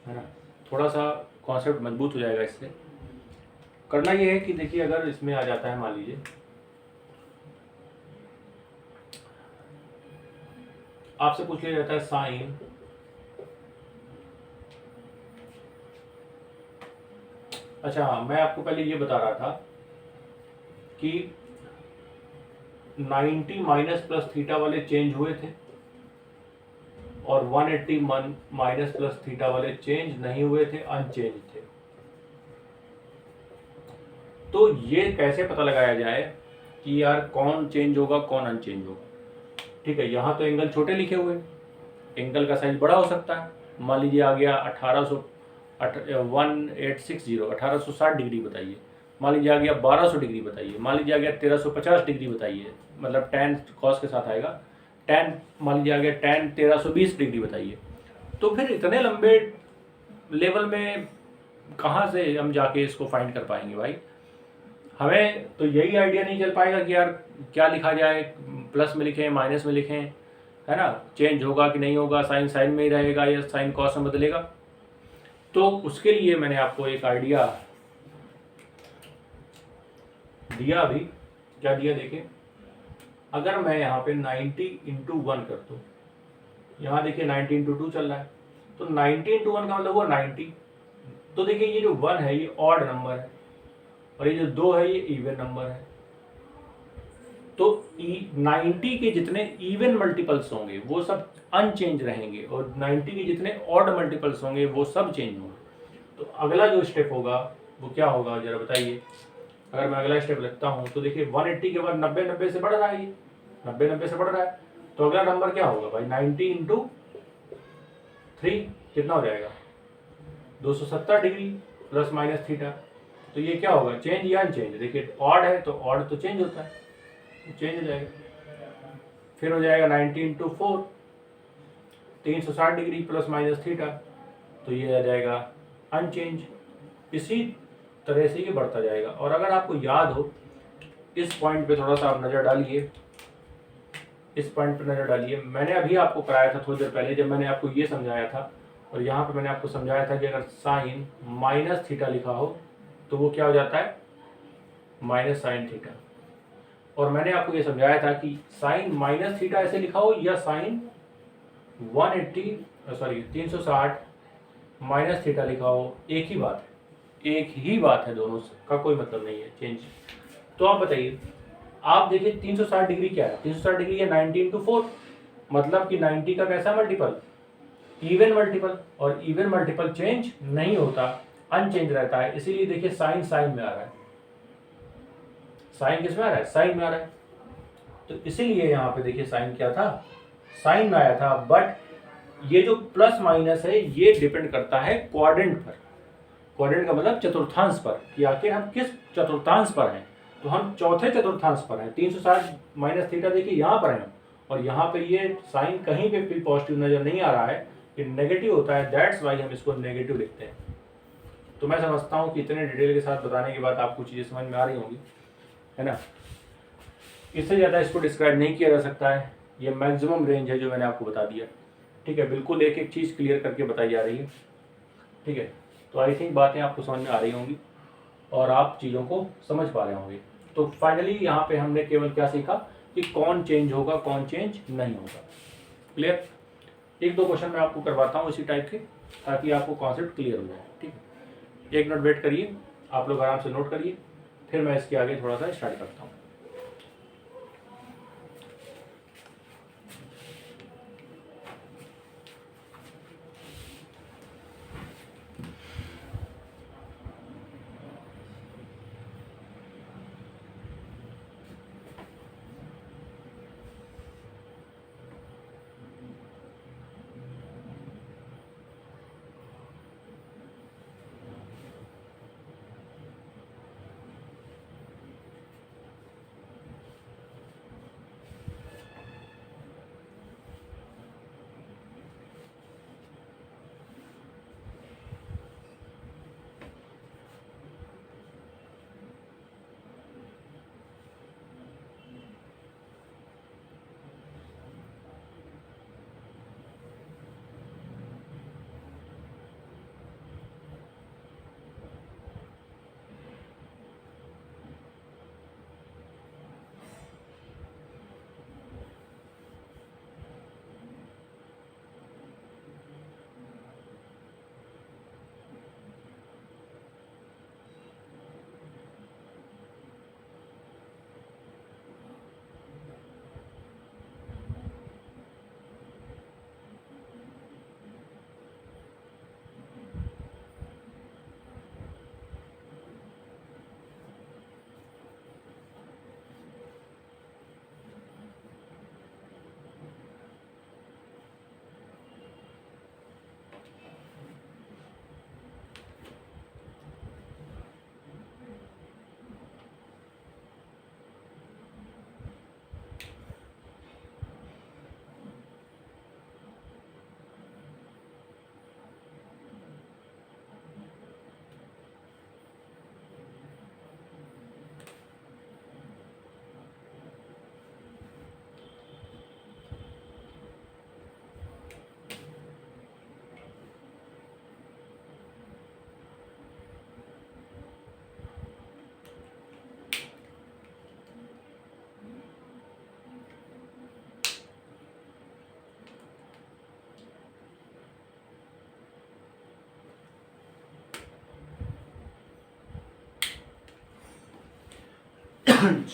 है ना। थोड़ा सा कॉन्सेप्ट मजबूत हो जाएगा इससे। करना ये है कि देखिए, अगर इसमें आ जाता है, मान लीजिए आपसे पूछ लिया जाता है साइन, अच्छा मैं आपको पहले ये बता रहा था कि 90 माइनस प्लस थीटा वाले चेंज हुए थे और 180 माइनस प्लस थीटा वाले चेंज नहीं हुए थे, अनचेंज थे। तो ये कैसे पता लगाया जाए कि यार कौन चेंज होगा कौन अनचेंज होगा? ठीक है, यहाँ तो एंगल छोटे लिखे हुए, एंगल का साइज बड़ा हो सकता है। मान लीजिए आ गया 1860 डिग्री बताइए, मान लीजिए आ गया 1200 डिग्री बताइए, मान लीजिए आ गया 1350 डिग्री बताइए, मतलब tan cos के साथ आएगा, tan मान लीजिए आ गया tan 1320 डिग्री बताइए। तो फिर इतने लंबे लेवल में कहाँ से हम जाके इसको फाइंड कर पाएंगे भाई? हमें तो यही आइडिया नहीं चल पाएगा कि यार क्या लिखा जाए, प्लस में लिखें माइनस में लिखें, है ना, चेंज होगा कि नहीं होगा, साइन साइन में ही रहेगा या साइन कॉस में बदलेगा। तो उसके लिए मैंने आपको एक आइडिया दिया। अभी क्या दिया देखिए, अगर मैं यहाँ पे 90 इंटू 1 कर दूँ, यहाँ देखिए 90 इंटू 2 चल रहा है, तो 90 इंटू 1 का मतलब हुआ 90। तो देखिए ये जो 1 है ये ऑड नंबर है और ये जो 2 है ये इवन नंबर है। तो 90 के जितने इवन मल्टीपल्स होंगे वो सब अनचेंज रहेंगे और 90 के जितने ऑड मल्टीपल्स होंगे वो सब चेंज होंगे। तो अगला जो स्टेप होगा वो क्या होगा जरा बताइए। अगर मैं अगला स्टेप लिखता हूँ तो देखिए 180 के बाद 90 90 से बढ़ रहा है, ये 90 90 से बढ़ रहा है, तो अगला नंबर क्या होगा भाई? 90 इंटू 3 कितना हो जाएगा? 270 डिग्री प्लस माइनस थीटा। तो ये क्या होगा, चेंज या अनचेंज? देखिए ऑड है तो ऑड तो चेंज होता है, चेंज हो जाएगा। फिर हो जाएगा 90 into 4 360 degree plus minus theta, तो ये आ जाएगा अनचेंज। इसी तरह से ये बढ़ता जाएगा। और अगर आपको याद हो, इस पॉइंट पे थोड़ा सा आप नज़र डालिए, इस पॉइंट पर नज़र डालिए। मैंने अभी आपको कराया था थोड़ी देर पहले, जब मैंने आपको ये समझाया था, और यहाँ पे मैंने आपको समझाया था कि अगर साइन माइनस थीटा लिखा हो तो वो क्या हो जाता है, माइनस साइन थीटा। और मैंने आपको ये समझाया था कि साइन माइनस थीटा ऐसे लिखा हो या साइन 360 माइनस थीटा लिखा हो, एक ही बात है, एक ही बात है, दोनों का कोई मतलब नहीं है चेंज। तो आप बताइए, आप देखिए 360 डिग्री क्या है, 360 डिग्री है 90 इंटू 4, मतलब कि 90 का कैसा मल्टीपल, इवन मल्टीपल, और इवन मल्टीपल चेंज नहीं होता, अनचेंज रहता है। इसीलिए देखिए साइन साइन में आ रहा है, साइन किस में आ रहा है, साइन में आ रहा है। तो इसीलिए यहाँ पे देखिए साइन क्या था, साइन में आया था। बट ये जो प्लस माइनस है ये डिपेंड करता है क्वाड्रेंट पर, क्वाड्रेंट का मतलब चतुर्थांश पर, कि आखिर हम किस चतुर्थांश पर हैं। तो हम चौथे चतुर्थांश पर हैं। 360 माइनस थीटा देखिए यहाँ पर है, और यहाँ पे ये साइन कहीं पे भी पॉजिटिव नजर नहीं आ रहा है, ये नेगेटिव होता है, दैट्स वाई हम इसको नेगेटिव लिखते हैं। तो मैं समझता हूँ कि इतने डिटेल के साथ बताने के बाद आपको चीज़ें समझ में आ रही होंगी, है ना। इससे ज़्यादा इसको डिस्क्राइब नहीं किया जा सकता है, ये मैक्सिमम रेंज है जो मैंने आपको बता दिया, ठीक है। बिल्कुल एक एक चीज़ क्लियर करके बताई जा रही है, ठीक है। तो आई थिंक बातें आपको समझ में आ रही होंगी और आप चीज़ों को समझ पा रहे होंगे। तो फाइनली यहाँ पे हमने केवल क्या सीखा कि कौन चेंज होगा, कौन चेंज नहीं होगा। क्लियर। एक दो क्वेश्चन मैं आपको करवाता हूँ इसी टाइप के, ताकि आपको कॉन्सेप्ट क्लियर हो जाए, ठीक है। एक मिनट वेट करिए, आप लोग आराम से नोट करिए, फिर मैं इसके आगे थोड़ा सा स्टार्ट करता हूँ।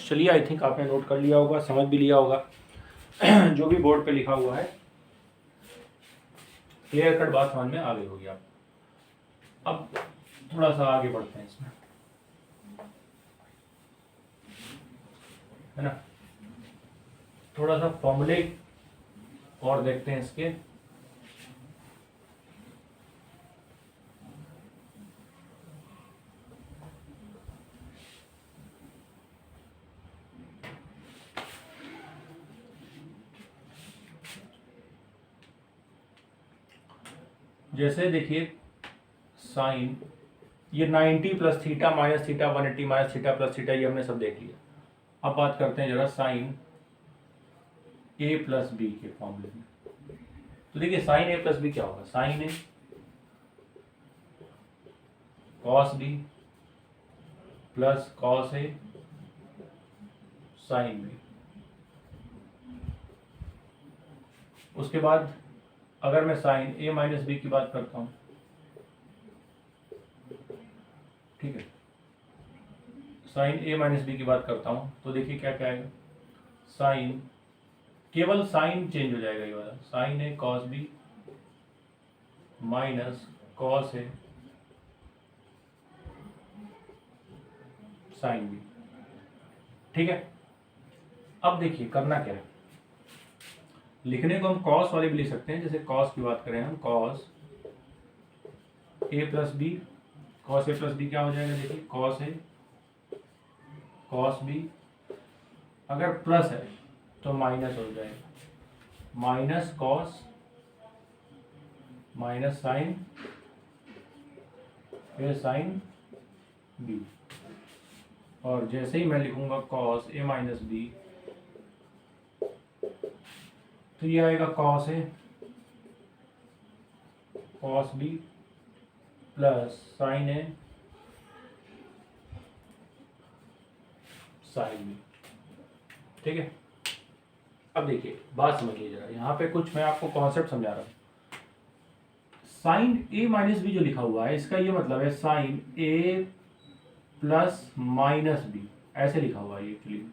चलिए, आई थिंक आपने नोट कर लिया होगा, समझ भी लिया होगा जो भी बोर्ड पे लिखा हुआ है। क्लियर कट बात समझ में आ गई होगी आप। अब थोड़ा सा आगे बढ़ते हैं इसमें, है ना। थोड़ा सा फॉर्मूले और देखते हैं इसके। जैसे देखिए साइन, ये 90 plus theta minus theta 180 minus theta plus theta, ये हमने सब देख लिया। अब बात करते हैं जरा साइन ए प्लस बी के फॉर्मूले में। तो देखिए साइन ए प्लस बी क्या होगा, sign A cos B plus cos A sine B. उसके बाद अगर मैं साइन ए माइनस बी की बात करता हूं, ठीक है, साइन ए माइनस बी की बात करता हूं तो देखिए क्या क्या आएगा, साइन, केवल साइन चेंज हो जाएगा, ये वाला sign A cos B minus cos A sine B. ठीक है, अब देखिए करना क्या है, लिखने को हम कॉस वाले भी लिख सकते हैं, जैसे कॉस की बात करें हम, cos A plus B, cos A plus B क्या हो जाएगा, देखिए कॉस ए कॉस बी, अगर प्लस है तो माइनस हो जाएगा, माइनस कॉस माइनस साइन फिर साइन बी। और जैसे ही मैं लिखूंगा कॉस ए माइनस बी तो ये आएगा cos A cos B plus sign A sine B. ठीक है, अब देखिए बात समझिए जरा, यहाँ पे कुछ मैं आपको कॉन्सेप्ट समझा रहा हूँ। साइन ए माइनस बी जो लिखा हुआ है इसका ये मतलब है sine A plus minus B, ऐसे लिखा हुआ है एक्चुअली,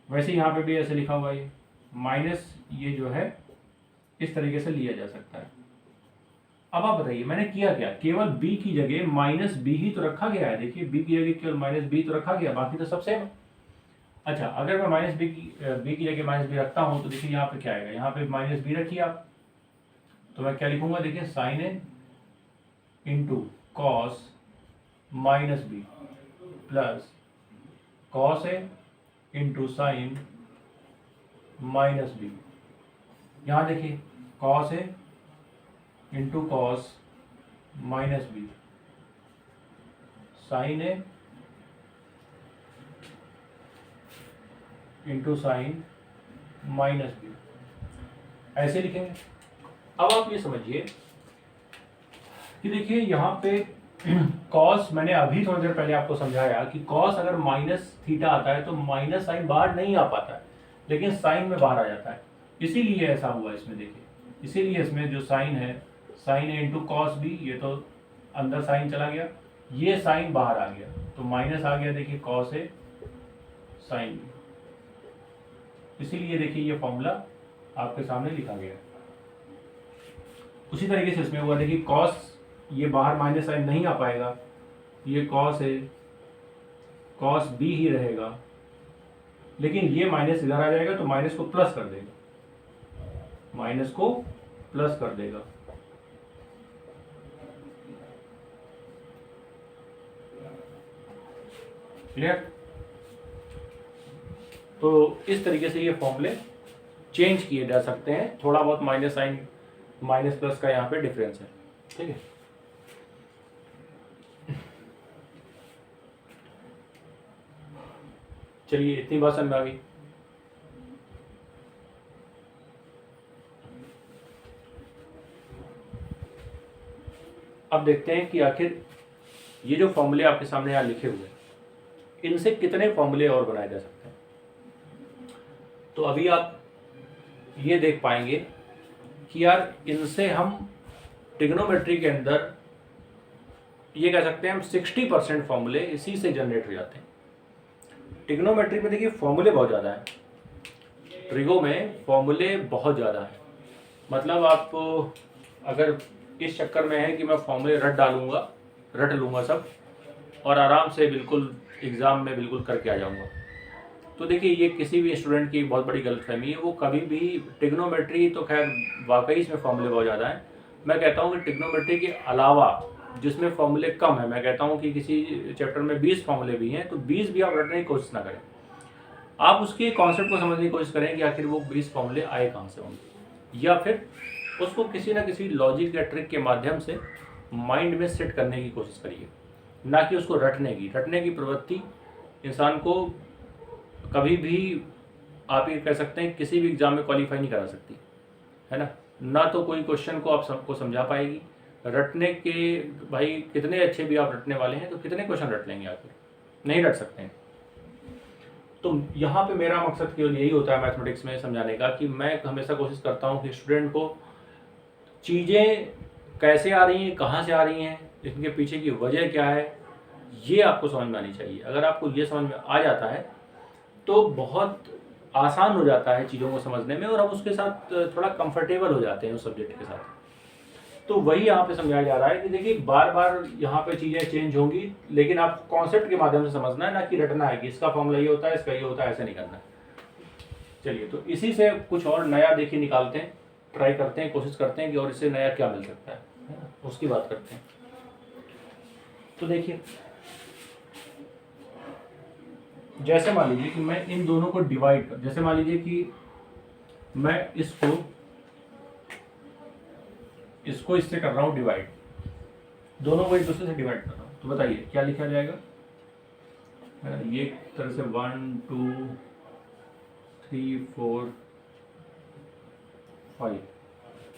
वैसे यहाँ पे भी ऐसे लिखा हुआ है, माइनस ये जो है इस तरीके से लिया जा सकता है। अब आप बताइए मैंने किया क्या, केवल b की जगह माइनस बी ही तो रखा गया है, देखिए b की जगह केवल माइनस बी तो रखा गया, बाकी तो सब सेम है। अच्छा, अगर मैं माइनस बी की जगह माइनस बी रखता हूँ तो देखिए यहाँ पे क्या आएगा, यहाँ पे माइनस बी रखिए आप, तो मैं क्या लिखूंगा, देखिए sine A into cos minus B plus cos A into sine minus B. यहाँ देखिए cos A into cos minus B sine A into sine minus B, ऐसे लिखेंगे। अब आप ये समझिए कि देखिए यहाँ पे कॉस, मैंने अभी थोड़ी देर पहले आपको समझाया कि कॉस अगर माइनस थीटा आता है तो माइनस साइन बाहर नहीं आ पाता है, लेकिन साइन में बाहर आ जाता है, इसीलिए ऐसा हुआ इसमें। देखिए इसीलिए इसमें जो साइन है, sine A into cos B, ये तो अंदर साइन चला गया, ये साइन बाहर आ गया तो माइनस आ गया, देखिए कॉस ए साइन बी, इसीलिए देखिए ये फॉर्मूला आपके सामने लिखा गया है। उसी तरीके से इसमें हुआ, देखिए कॉस, ये बाहर माइनस साइन नहीं आ पाएगा, ये कॉस ए कॉस बी ही रहेगा, लेकिन ये माइनस इधर आ जाएगा तो माइनस को प्लस कर देगा, माइनस को प्लस कर देगा। क्लियर? तो इस तरीके से ये फॉर्मूले चेंज किए जा सकते हैं, थोड़ा बहुत माइनस साइन माइनस प्लस का यहाँ पे डिफरेंस है। ठीक है, चलिए इतनी बात समझ में आ गई। अब देखते हैं कि आखिर ये जो फॉर्मूले आपके सामने यहाँ लिखे हुए हैं, इनसे कितने फॉर्मूले और बनाए जा सकते हैं। तो अभी आप ये देख पाएंगे कि यार इनसे हम ट्रिग्नोमेट्री के अंदर ये कह सकते हैं हम 60% फॉर्मूले इसी से जनरेट हो जाते हैं। ट्रिग्नोमेट्री में देखिए फॉर्मूले बहुत ज़्यादा है, ट्रिगो में फॉर्मूले बहुत ज़्यादा है, मतलब आप अगर इस चक्कर में है कि मैं फॉर्मूले रट लूँगा सब और आराम से बिल्कुल एग्ज़ाम में बिल्कुल करके आ जाऊँगा, तो देखिए ये किसी भी स्टूडेंट की बहुत बड़ी गलतफहमी है। वो कभी भी ट्रिग्नोमेट्री तो खैर वाकई इसमें फॉर्मूले बहुत ज़्यादा हैं, मैं कहता हूँ कि ट्रिग्नोमेट्री के अलावा जिसमें फॉर्मूले कम है, मैं कहता हूँ कि किसी चैप्टर में 20 फॉर्मूले भी हैं तो 20 भी आप रटने की कोशिश ना करें, आप उसके कॉन्सेप्ट को समझने की कोशिश करें कि आखिर वो 20 फॉर्मूले आए कहाँ से होंगे, या फिर उसको किसी ना किसी लॉजिक या ट्रिक के माध्यम से माइंड में सेट करने की कोशिश करिए, ना कि उसको रटने की प्रवृत्ति इंसान को कभी भी आप ये कह सकते हैं किसी भी एग्ज़ाम में क्वालिफाई नहीं करा सकती, है ना तो कोई क्वेश्चन को आप सबको समझा पाएगी, रटने के भाई कितने अच्छे भी आप रटने वाले हैं तो कितने क्वेश्चन रट लेंगे आखिर, नहीं रट सकते हैं। तो यहाँ पे मेरा मकसद केवल यही होता है मैथमेटिक्स में समझाने का कि मैं हमेशा कोशिश करता हूँ कि स्टूडेंट को चीज़ें कैसे आ रही हैं, कहाँ से आ रही हैं, इनके पीछे की वजह क्या है, ये आपको समझ में आनी चाहिए। अगर आपको ये समझ में आ जाता है तो बहुत आसान हो जाता है चीज़ों को समझने में और हम उसके साथ थोड़ा कंफर्टेबल हो जाते हैं उस सब्जेक्ट के साथ। तो वही यहाँ पे समझाया जा रहा है कि देखिए बार बार यहाँ पे चीज़ें चेंज होंगी, लेकिन आप कॉन्सेप्ट के माध्यम से समझना है, ना कि रटना है कि इसका फॉर्मूला ये होता है, इसका ये होता है, ऐसे नहीं करना है। चलिए, तो इसी से कुछ और नया देखिए निकालते हैं, ट्राई करते हैं, कोशिश करते हैं कि और इससे नया क्या मिल सकता है ना, उसकी बात करते हैं। तो देखिए, जैसे मान लीजिए कि मैं इन दोनों को डिवाइड कर, जैसे मान लीजिए कि मैं इसको इससे कर रहा हूँ डिवाइड, दोनों को एक दूसरे से डिवाइड कर रहा हूँ, तो बताइए क्या लिखा जाएगा। ये एक तरह से 1 2 3 4 5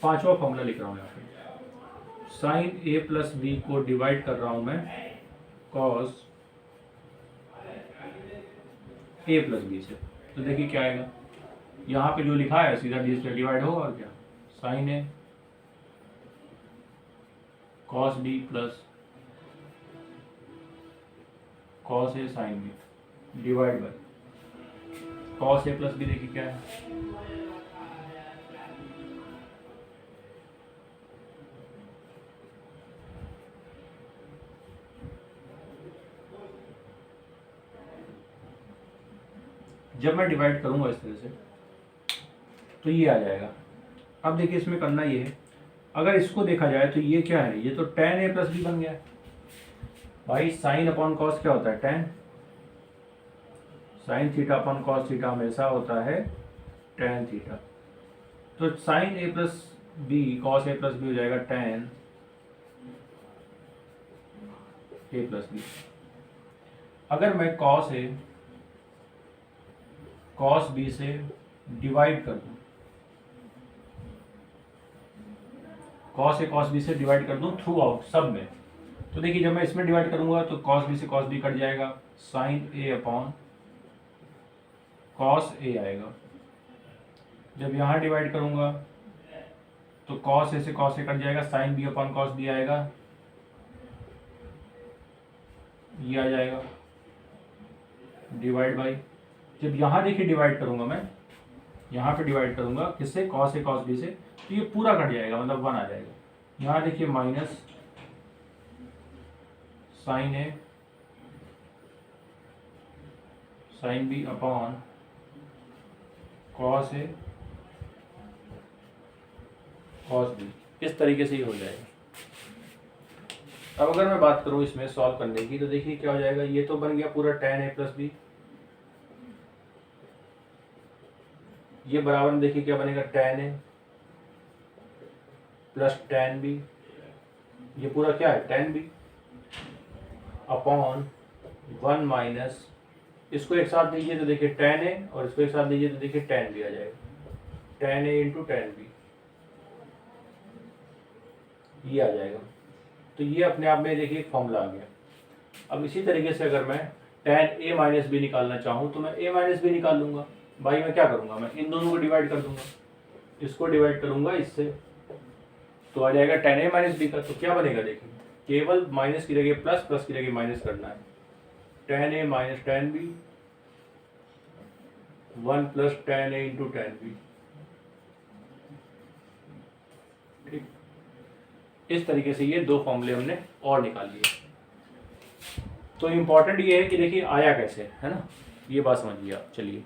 पांचवा फॉर्मूला लिख रहा हूँ यहाँ पे। साइन ए प्लस बी को डिवाइड कर रहा हूँ मैं कॉस ए प्लस बी से, तो देखिए क्या आएगा, यहाँ पे जो लिखा है सीधा डी से डिवाइड होगा और क्या, sine A cos B plus cos A sine B divide by cos A plus B, देखिए क्या है, जब मैं डिवाइड करूंगा इस तरह से तो ये आ जाएगा। अब देखिए इसमें करना ये है, अगर इसको देखा जाए तो ये क्या है, ये तो tan a प्लस बी बन गया है भाई। साइन अपॉन कॉस क्या होता है, tan, sine theta upon cos theta हमेशा होता है tan थीटा, तो sine a plus B cos a plus B हो जाएगा tan a प्लस बी। अगर मैं कॉस बी से डिवाइड कर दूं, कॉस बी से डिवाइड कर दूं थ्रू आउट सब में, तो देखिए जब मैं इसमें डिवाइड करूंगा तो कॉस बी से कॉस बी कट जाएगा, sine A upon cos A आएगा। जब यहाँ डिवाइड करूंगा तो कॉस ए से कॉस ए कट जाएगा, sine B upon cos B आएगा, ये आ जाएगा डिवाइड बाई। जब यहाँ देखिए डिवाइड करूंगा मैं, यहाँ पे डिवाइड करूंगा किससे, कॉस ए कॉस बी से, तो ये पूरा कट जाएगा, मतलब 1 आ जाएगा। यहाँ देखिए minus sine A sine B upon cos A cos B, इस तरीके से ही हो जाएगा। अब अगर मैं बात करूं इसमें सॉल्व करने की, तो देखिए क्या हो जाएगा, ये तो बन गया पूरा tan a प्लस बी, ये बराबर में देखिए क्या बनेगा, tan a plus tan b, ये पूरा क्या है tan b अपॉन 1 माइनस, इसको एक साथ दीजिए तो देखिए tan a और इसको एक साथ दीजिए तो देखिए tan b आ जाएगा, tan a into tan b, ये आ जाएगा। तो ये अपने आप में देखिए एक फॉर्मूला आ गया। अब इसी तरीके से अगर मैं tan a माइनस बी निकालना चाहूँ तो मैं a माइनस बी निकाल लूँगा। भाई मैं क्या करूँगा, मैं इन दोनों को डिवाइड कर दूंगा, इसको डिवाइड करूँगा इससे, तो आ जाएगा tan a माइनस बी का। तो क्या बनेगा देखिए, केवल माइनस की जगह प्लस, प्लस की जगह माइनस करना है, tan a minus tan b 1 plus tan a into tan b, ठीक। इस तरीके से ये दो फॉर्मूले हमने और निकाल लिए। तो इम्पॉर्टेंट ये है कि देखिए आया कैसे, है ना, ये बात समझिए आप। चलिए,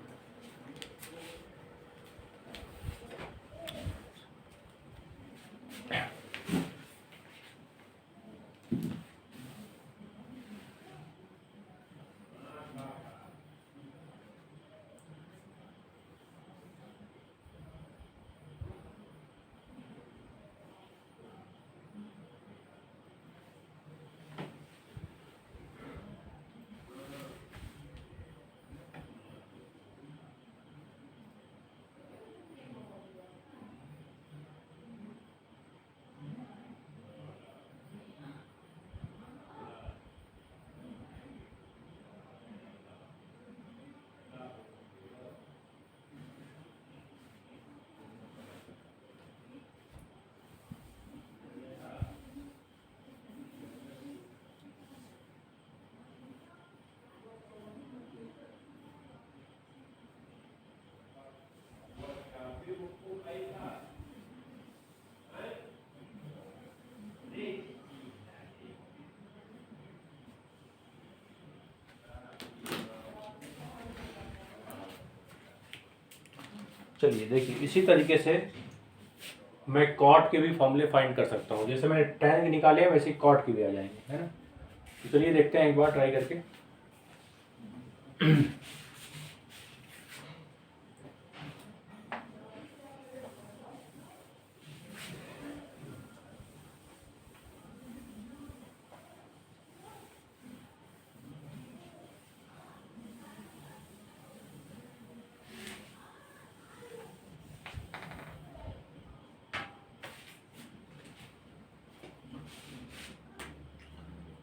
चलिए देखिए, इसी तरीके से मैं कॉट के भी फॉर्मूले फाइंड कर सकता हूँ। जैसे मैंने tan के निकाले हैं वैसे ही कॉट के भी आ जाएंगे, है ना। तो चलिए देखते हैं एक बार ट्राई करके।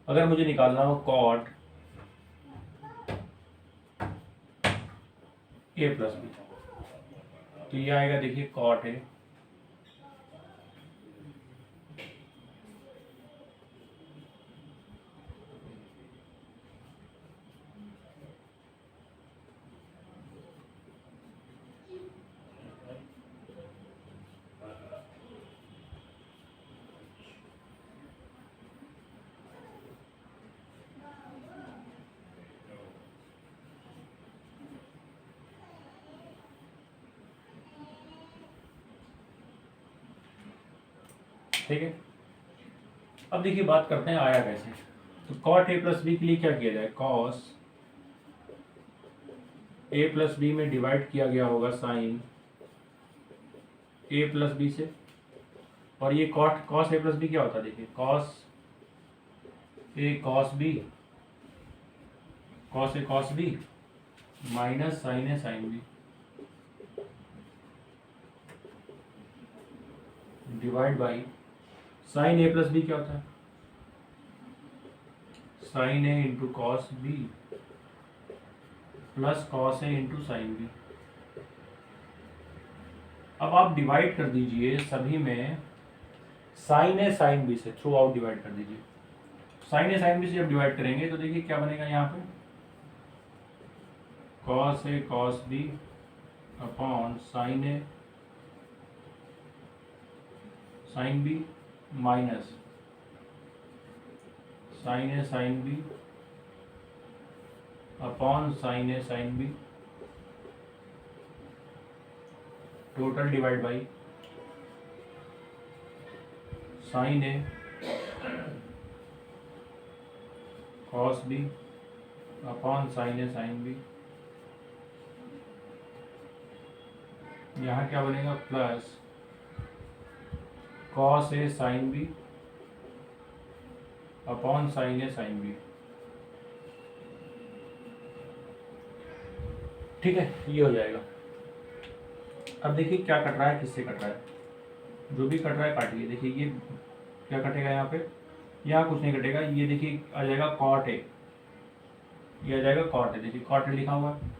अगर मुझे निकालना हो कॉट ए प्लस बी, तो ये आएगा देखिए कॉट ए ठीक है। अब देखिए बात करते हैं आया कैसे। तो कॉट ए प्लस बी के लिए क्या किया जाए, कॉस ए प्लस बी में डिवाइड किया गया होगा साइन ए प्लस बी से। और ये कॉस ए प्लस बी क्या होता है, देखिए cos A cos B minus sine A sine B divide by sine A plus B क्या होता है, sine A into cos B plus cos A into sine B. अब आप डिवाइड कर दीजिए सभी में साइन ए साइन बी से, थ्रू आउट डिवाइड कर दीजिए। साइन ए साइन बी से जब डिवाइड करेंगे तो देखिए क्या बनेगा यहाँ पे, cos A cos B upon sine A sine B minus sine A sine B upon sine A sine B total divide by sine A cos B upon sine A sine B. यहाँ क्या बनेगा, plus cos A sine B upon sine A sine B. ठीक है, ये हो जाएगा। अब देखिए क्या कट रहा है, किससे कट रहा है, जो भी कट रहा है काटिए। देखिए ये क्या कटेगा यहाँ पे, यहाँ कुछ नहीं कटेगा, ये देखिए आ जाएगा कॉट ए, ये आ जाएगा कॉट ए। देखिए कॉट ए लिखा हुआ है,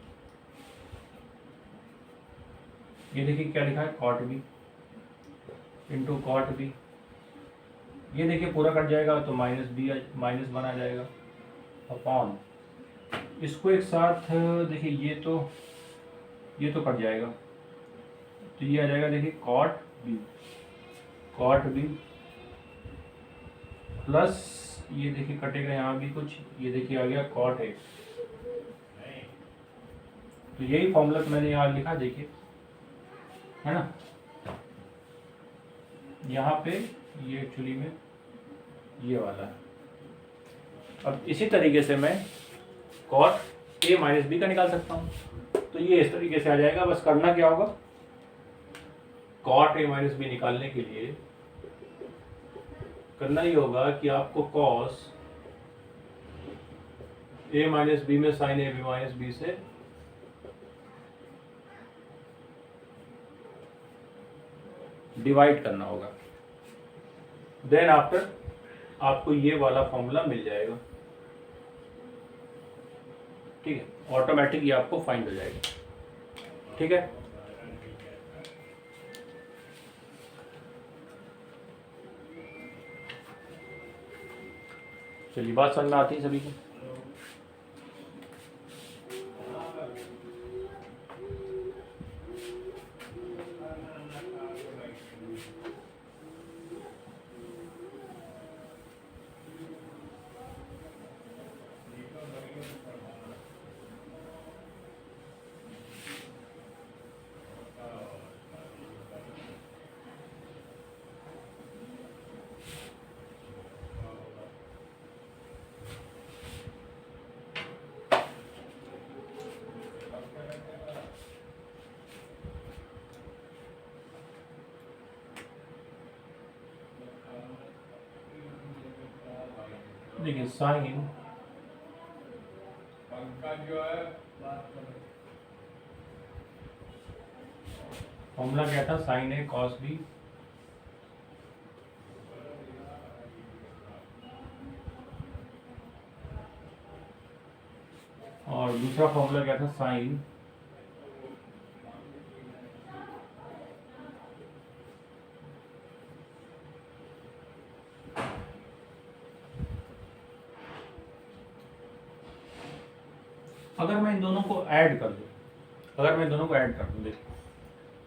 ये देखिए क्या लिखा है, cot B into cot B. ये देखिए पूरा कट जाएगा तो माइनस बी माइनस वन आ जाएगा अपॉन, इसको एक साथ देखिए ये तो कट जाएगा, तो ये आ जाएगा देखिए कॉट बी प्लस ये देखिए कटेगा यहाँ भी कुछ, ये देखिए आ गया कॉट ए। तो यही फॉर्मूला तो मैंने यहाँ लिखा, देखिए है ना, यहाँ पे ये एक्चुअली में ये वाला है। अब इसी तरीके से मैं कॉट ए माइनस बी का निकाल सकता हूँ, तो ये इस तरीके से आ जाएगा। बस करना क्या होगा, कॉट ए माइनस बी निकालने के लिए करना ही होगा कि आपको कॉस ए माइनस बी में sine A B minus B से डिवाइड करना होगा, देन आफ्टर आपको ये वाला फॉर्मूला मिल जाएगा। ठीक है, ऑटोमेटिक ये आपको फाइंड हो जाएगा। ठीक है, चलिए बात समझ में आती है सभी को। देखिए साइन फॉर्मूला क्या था, साइन ए कॉस बी और दूसरा फॉर्मूला क्या था, साइन अगर मैं इन दोनों को ऐड कर दूं, देखिए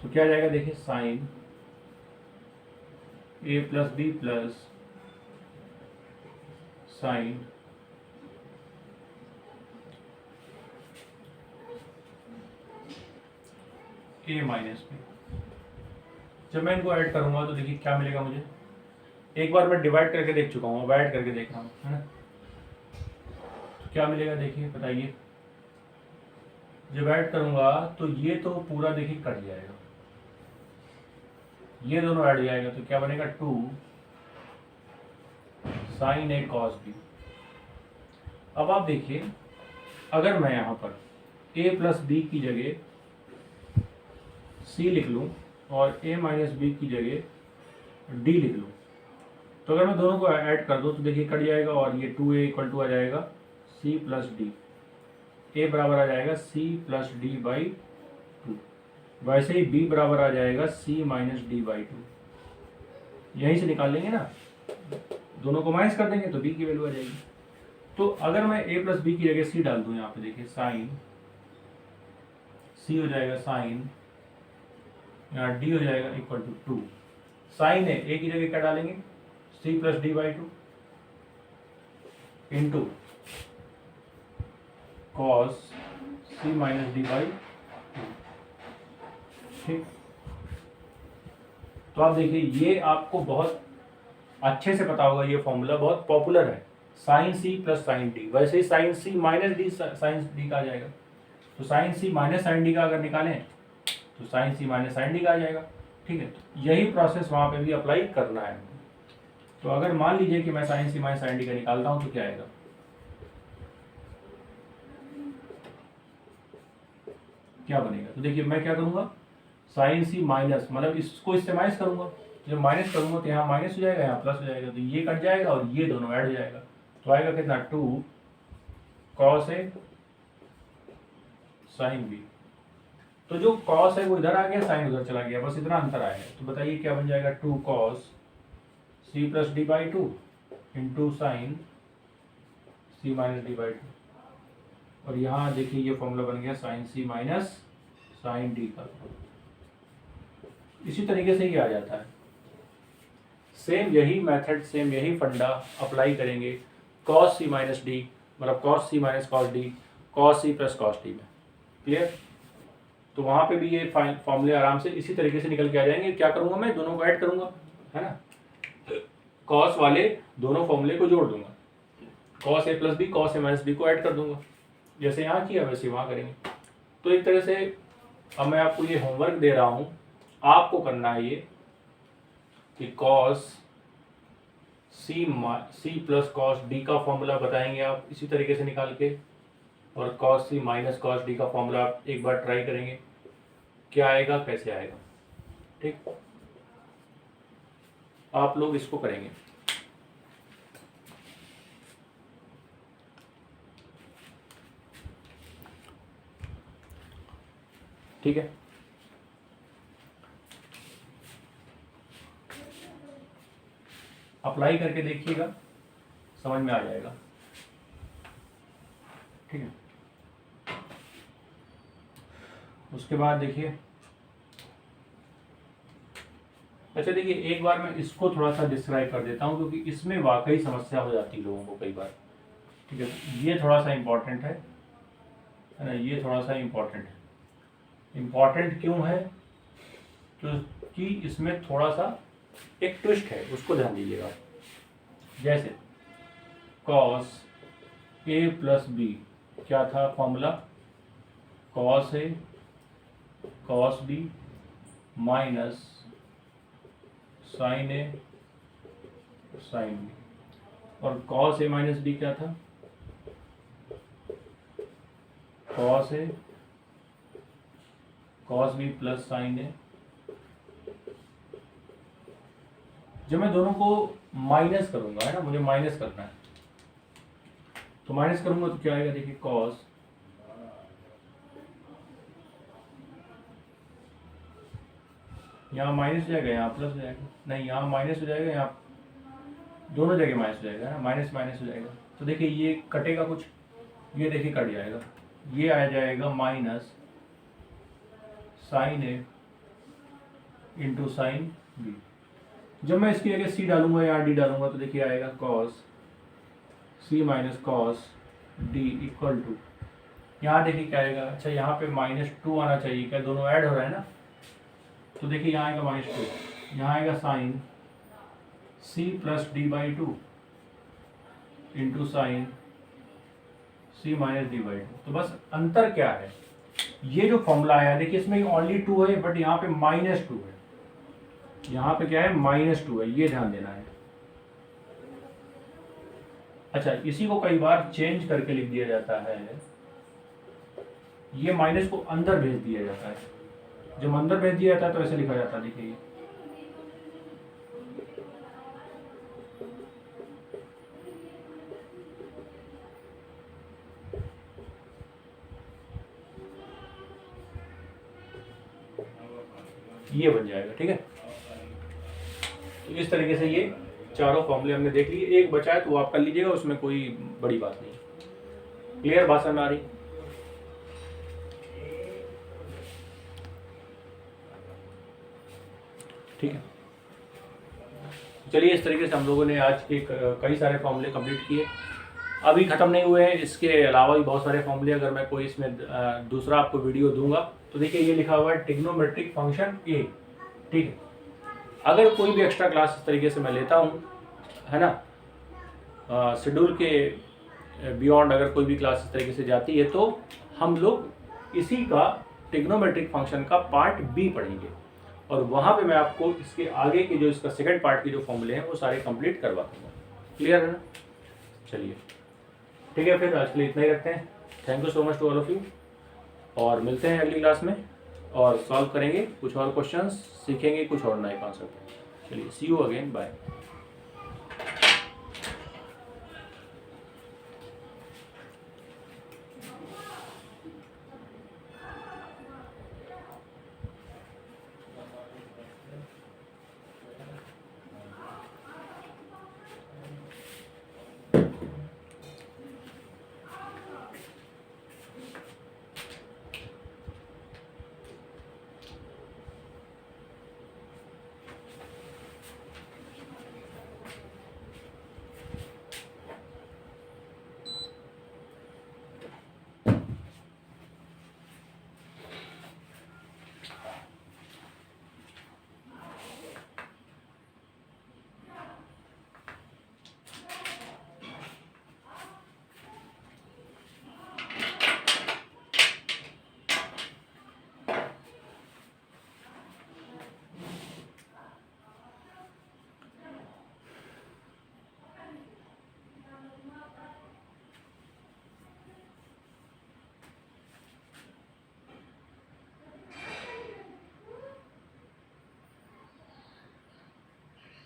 तो क्या आ जाएगा, देखिए sine A plus B plus sign A minus B. जब मैं इनको ऐड करूंगा तो देखिए क्या मिलेगा मुझे, एक बार मैं डिवाइड करके देख चुका हूँ, अब ऐड करके देख रहा हूँ, है ना। तो क्या मिलेगा देखिए, बताइए। जब ऐड करूंगा तो ये तो पूरा देखिए कट जाएगा, ये दोनों ऐड जाएगा तो क्या बनेगा, 2 साइन ए कॉस बी। अब आप देखिए, अगर मैं यहाँ पर a प्लस बी की जगह c लिख लूँ और a माइनस बी की जगह d लिख लूँ, तो अगर मैं दोनों को ऐड कर दूँ तो देखिए कट जाएगा और ये 2a इक्वल टू आ जाएगा c प्लस डी, a बराबर आ जाएगा c प्लस डी बाई 2। वैसे ही b बराबर आ जाएगा c माइनस डी बाई 2। यहीं से निकाल लेंगे ना, दोनों को माइनस कर देंगे तो b की वैल्यू आ जाएगी। तो अगर मैं a प्लस बी की जगह c डाल दूँ, यहाँ पे देखिए साइन c हो जाएगा साइन, यहाँ d हो जाएगा इक्वल टू 2 साइन है, a की जगह क्या डालेंगे, c plus D by 2 into cos c minus D by 2। ठीक, तो आप देखिए ये आपको बहुत अच्छे से पता होगा, ये फॉर्मूला बहुत पॉपुलर है, sine C plus sine D. वैसे ही sine C minus D sine D का आ जाएगा, तो sine C minus sine D का अगर निकालें तो sine C minus sine D का आ जाएगा। ठीक है, तो यही प्रोसेस वहाँ पे भी अप्लाई करना है। तो अगर मान लीजिए कि मैं sign C minus sine D का निकालता हूँ तो क्या आएगा, क्या बनेगा, तो देखिए मैं क्या करूँगा, साइन सी माइनस मतलब इसको इससे माइनस करूँगा, जब माइनस करूँगा तो यहाँ माइनस हो जाएगा, यहाँ प्लस हो जाएगा, तो ये कट जाएगा और ये दोनों ऐड हो जाएगा, तो आएगा कितना, 2 कॉस ए साइन बी। तो जो कॉस है वो इधर आ गया, साइन उधर चला गया, बस इतना अंतर आया है। तो बताइए क्या बन जाएगा, 2 cos C plus D by 2 into sine C minus D by 2। और यहाँ देखिए ये फॉर्मूला बन गया sine C minus sine D का। इसी तरीके से ये आ जाता है, सेम यही मेथड, सेम यही फंडा अप्लाई करेंगे कॉस सी माइनस डी, मतलब cos C minus cos D, cos C plus cos D में। क्लियर, तो वहाँ पे भी ये फॉर्मूले आराम से इसी तरीके से निकल के आ जाएंगे। क्या करूँगा मैं, दोनों को ऐड करूँगा, है ना, कॉस वाले दोनों फॉर्मूले को जोड़ दूंगा, cos A plus B cos A minus B को ऐड कर दूंगा, जैसे यहाँ किया वैसे वहाँ करेंगे। तो एक तरह से अब मैं आपको ये होमवर्क दे रहा हूँ, आपको करना है ये कि cos C plus cos D का फॉर्मूला बताएंगे आप इसी तरीके से निकाल के, और cos C minus cos D का फॉर्मूला आप एक बार ट्राई करेंगे, क्या आएगा कैसे आएगा। ठीक, आप लोग इसको करेंगे। ठीक है, अप्लाई करके देखिएगा, समझ में आ जाएगा। ठीक है, उसके बाद देखिए, अच्छा देखिए एक बार मैं इसको थोड़ा सा डिस्क्राइब कर देता हूँ, क्योंकि इसमें वाकई समस्या हो जाती है लोगों को कई बार। ठीक है, ये थोड़ा सा इम्पोर्टेंट है ना, ये थोड़ा सा इम्पोर्टेंट है। इम्पोर्टेंट क्यों है, क्योंकि इसमें थोड़ा सा एक ट्विस्ट है, उसको ध्यान दीजिएगा। जैसे कॉस ए प्लस बी, क्या था formula, cos A cos B minus sine A sine B. और कॉस ए माइनस बी क्या था, cos A cos B plus sign ए। जब मैं दोनों को माइनस करूंगा, है ना, मुझे माइनस करना है, तो माइनस करूंगा तो क्या आएगा, देखिए कॉस यहाँ माइनस हो जाएगा, यहाँ प्लस हो जाएगा, नहीं यहाँ माइनस हो जाएगा, यहाँ दोनों जगह माइनस हो जाएगा, माइनस माइनस हो जाएगा। तो देखिए ये कटेगा कुछ, ये देखिए कट जाएगा, ये आ जाएगा minus sine A into sine B. जब मैं इसकी जगह सी डालूंगा या डी डालूंगा तो देखिए आएगा cos C minus cos D equal to, यहाँ देखिए क्या आएगा, अच्छा यहाँ पे -2 आना चाहिए, क्या दोनों ऐड हो रहा है ना, तो देखिए यहाँ आएगा -2, यहाँ आएगा sine C plus D by 2 into sine C minus D by 2। तो बस अंतर क्या है, ये जो फॉर्मूला आया देखिए इसमें ओनली 2 है, बट यहाँ पे -2 है, यहाँ पे क्या है -2 है, ये ध्यान देना है। अच्छा, इसी को कई बार चेंज करके लिख दिया जाता है, ये माइनस को अंदर भेज दिया जाता है, जब अंदर भेज दिया जाता है तो ऐसे लिखा जाता है, देखिए ये बन जाएगा, ठीक है। तो इस तरीके से ये चारों फॉर्मूले हमने देख लिए, एक बचा है तो वो आप कर लीजिएगा, उसमें कोई बड़ी बात नहीं। क्लियर, बात समझ में आ रही? ठीक है, चलिए इस तरीके से हम लोगों ने आज के कई सारे फॉर्मूले कंप्लीट किए। अभी ख़त्म नहीं हुए हैं, इसके अलावा भी बहुत सारे फॉर्मूले, अगर मैं कोई इसमें दूसरा आपको वीडियो दूंगा तो देखिए ये लिखा हुआ है ट्रिग्नोमेट्रिक फंक्शन ए, ठीक है। अगर कोई भी एक्स्ट्रा क्लास इस तरीके से मैं लेता हूँ, है ना, शेड्यूल के बियॉन्ड अगर कोई भी क्लास इस तरीके से जाती है तो हम लोग इसी का ट्रिग्नोमेट्रिक फंक्शन का पार्ट बी पढ़ेंगे, और वहाँ पे मैं आपको इसके आगे के जो इसका सेकंड पार्ट के जो फॉर्मूले हैं वो सारे कंप्लीट करवा दूँगा। क्लियर है ना? चलिए ठीक है, फिर आज के लिए इतना ही रखते हैं। Thank you so much to all of you, और मिलते हैं अगली क्लास में और सॉल्व करेंगे कुछ और क्वेश्चंस, सीखेंगे कुछ और नए कॉन्सेप्ट। चलिए, सी यू अगेन, बाय।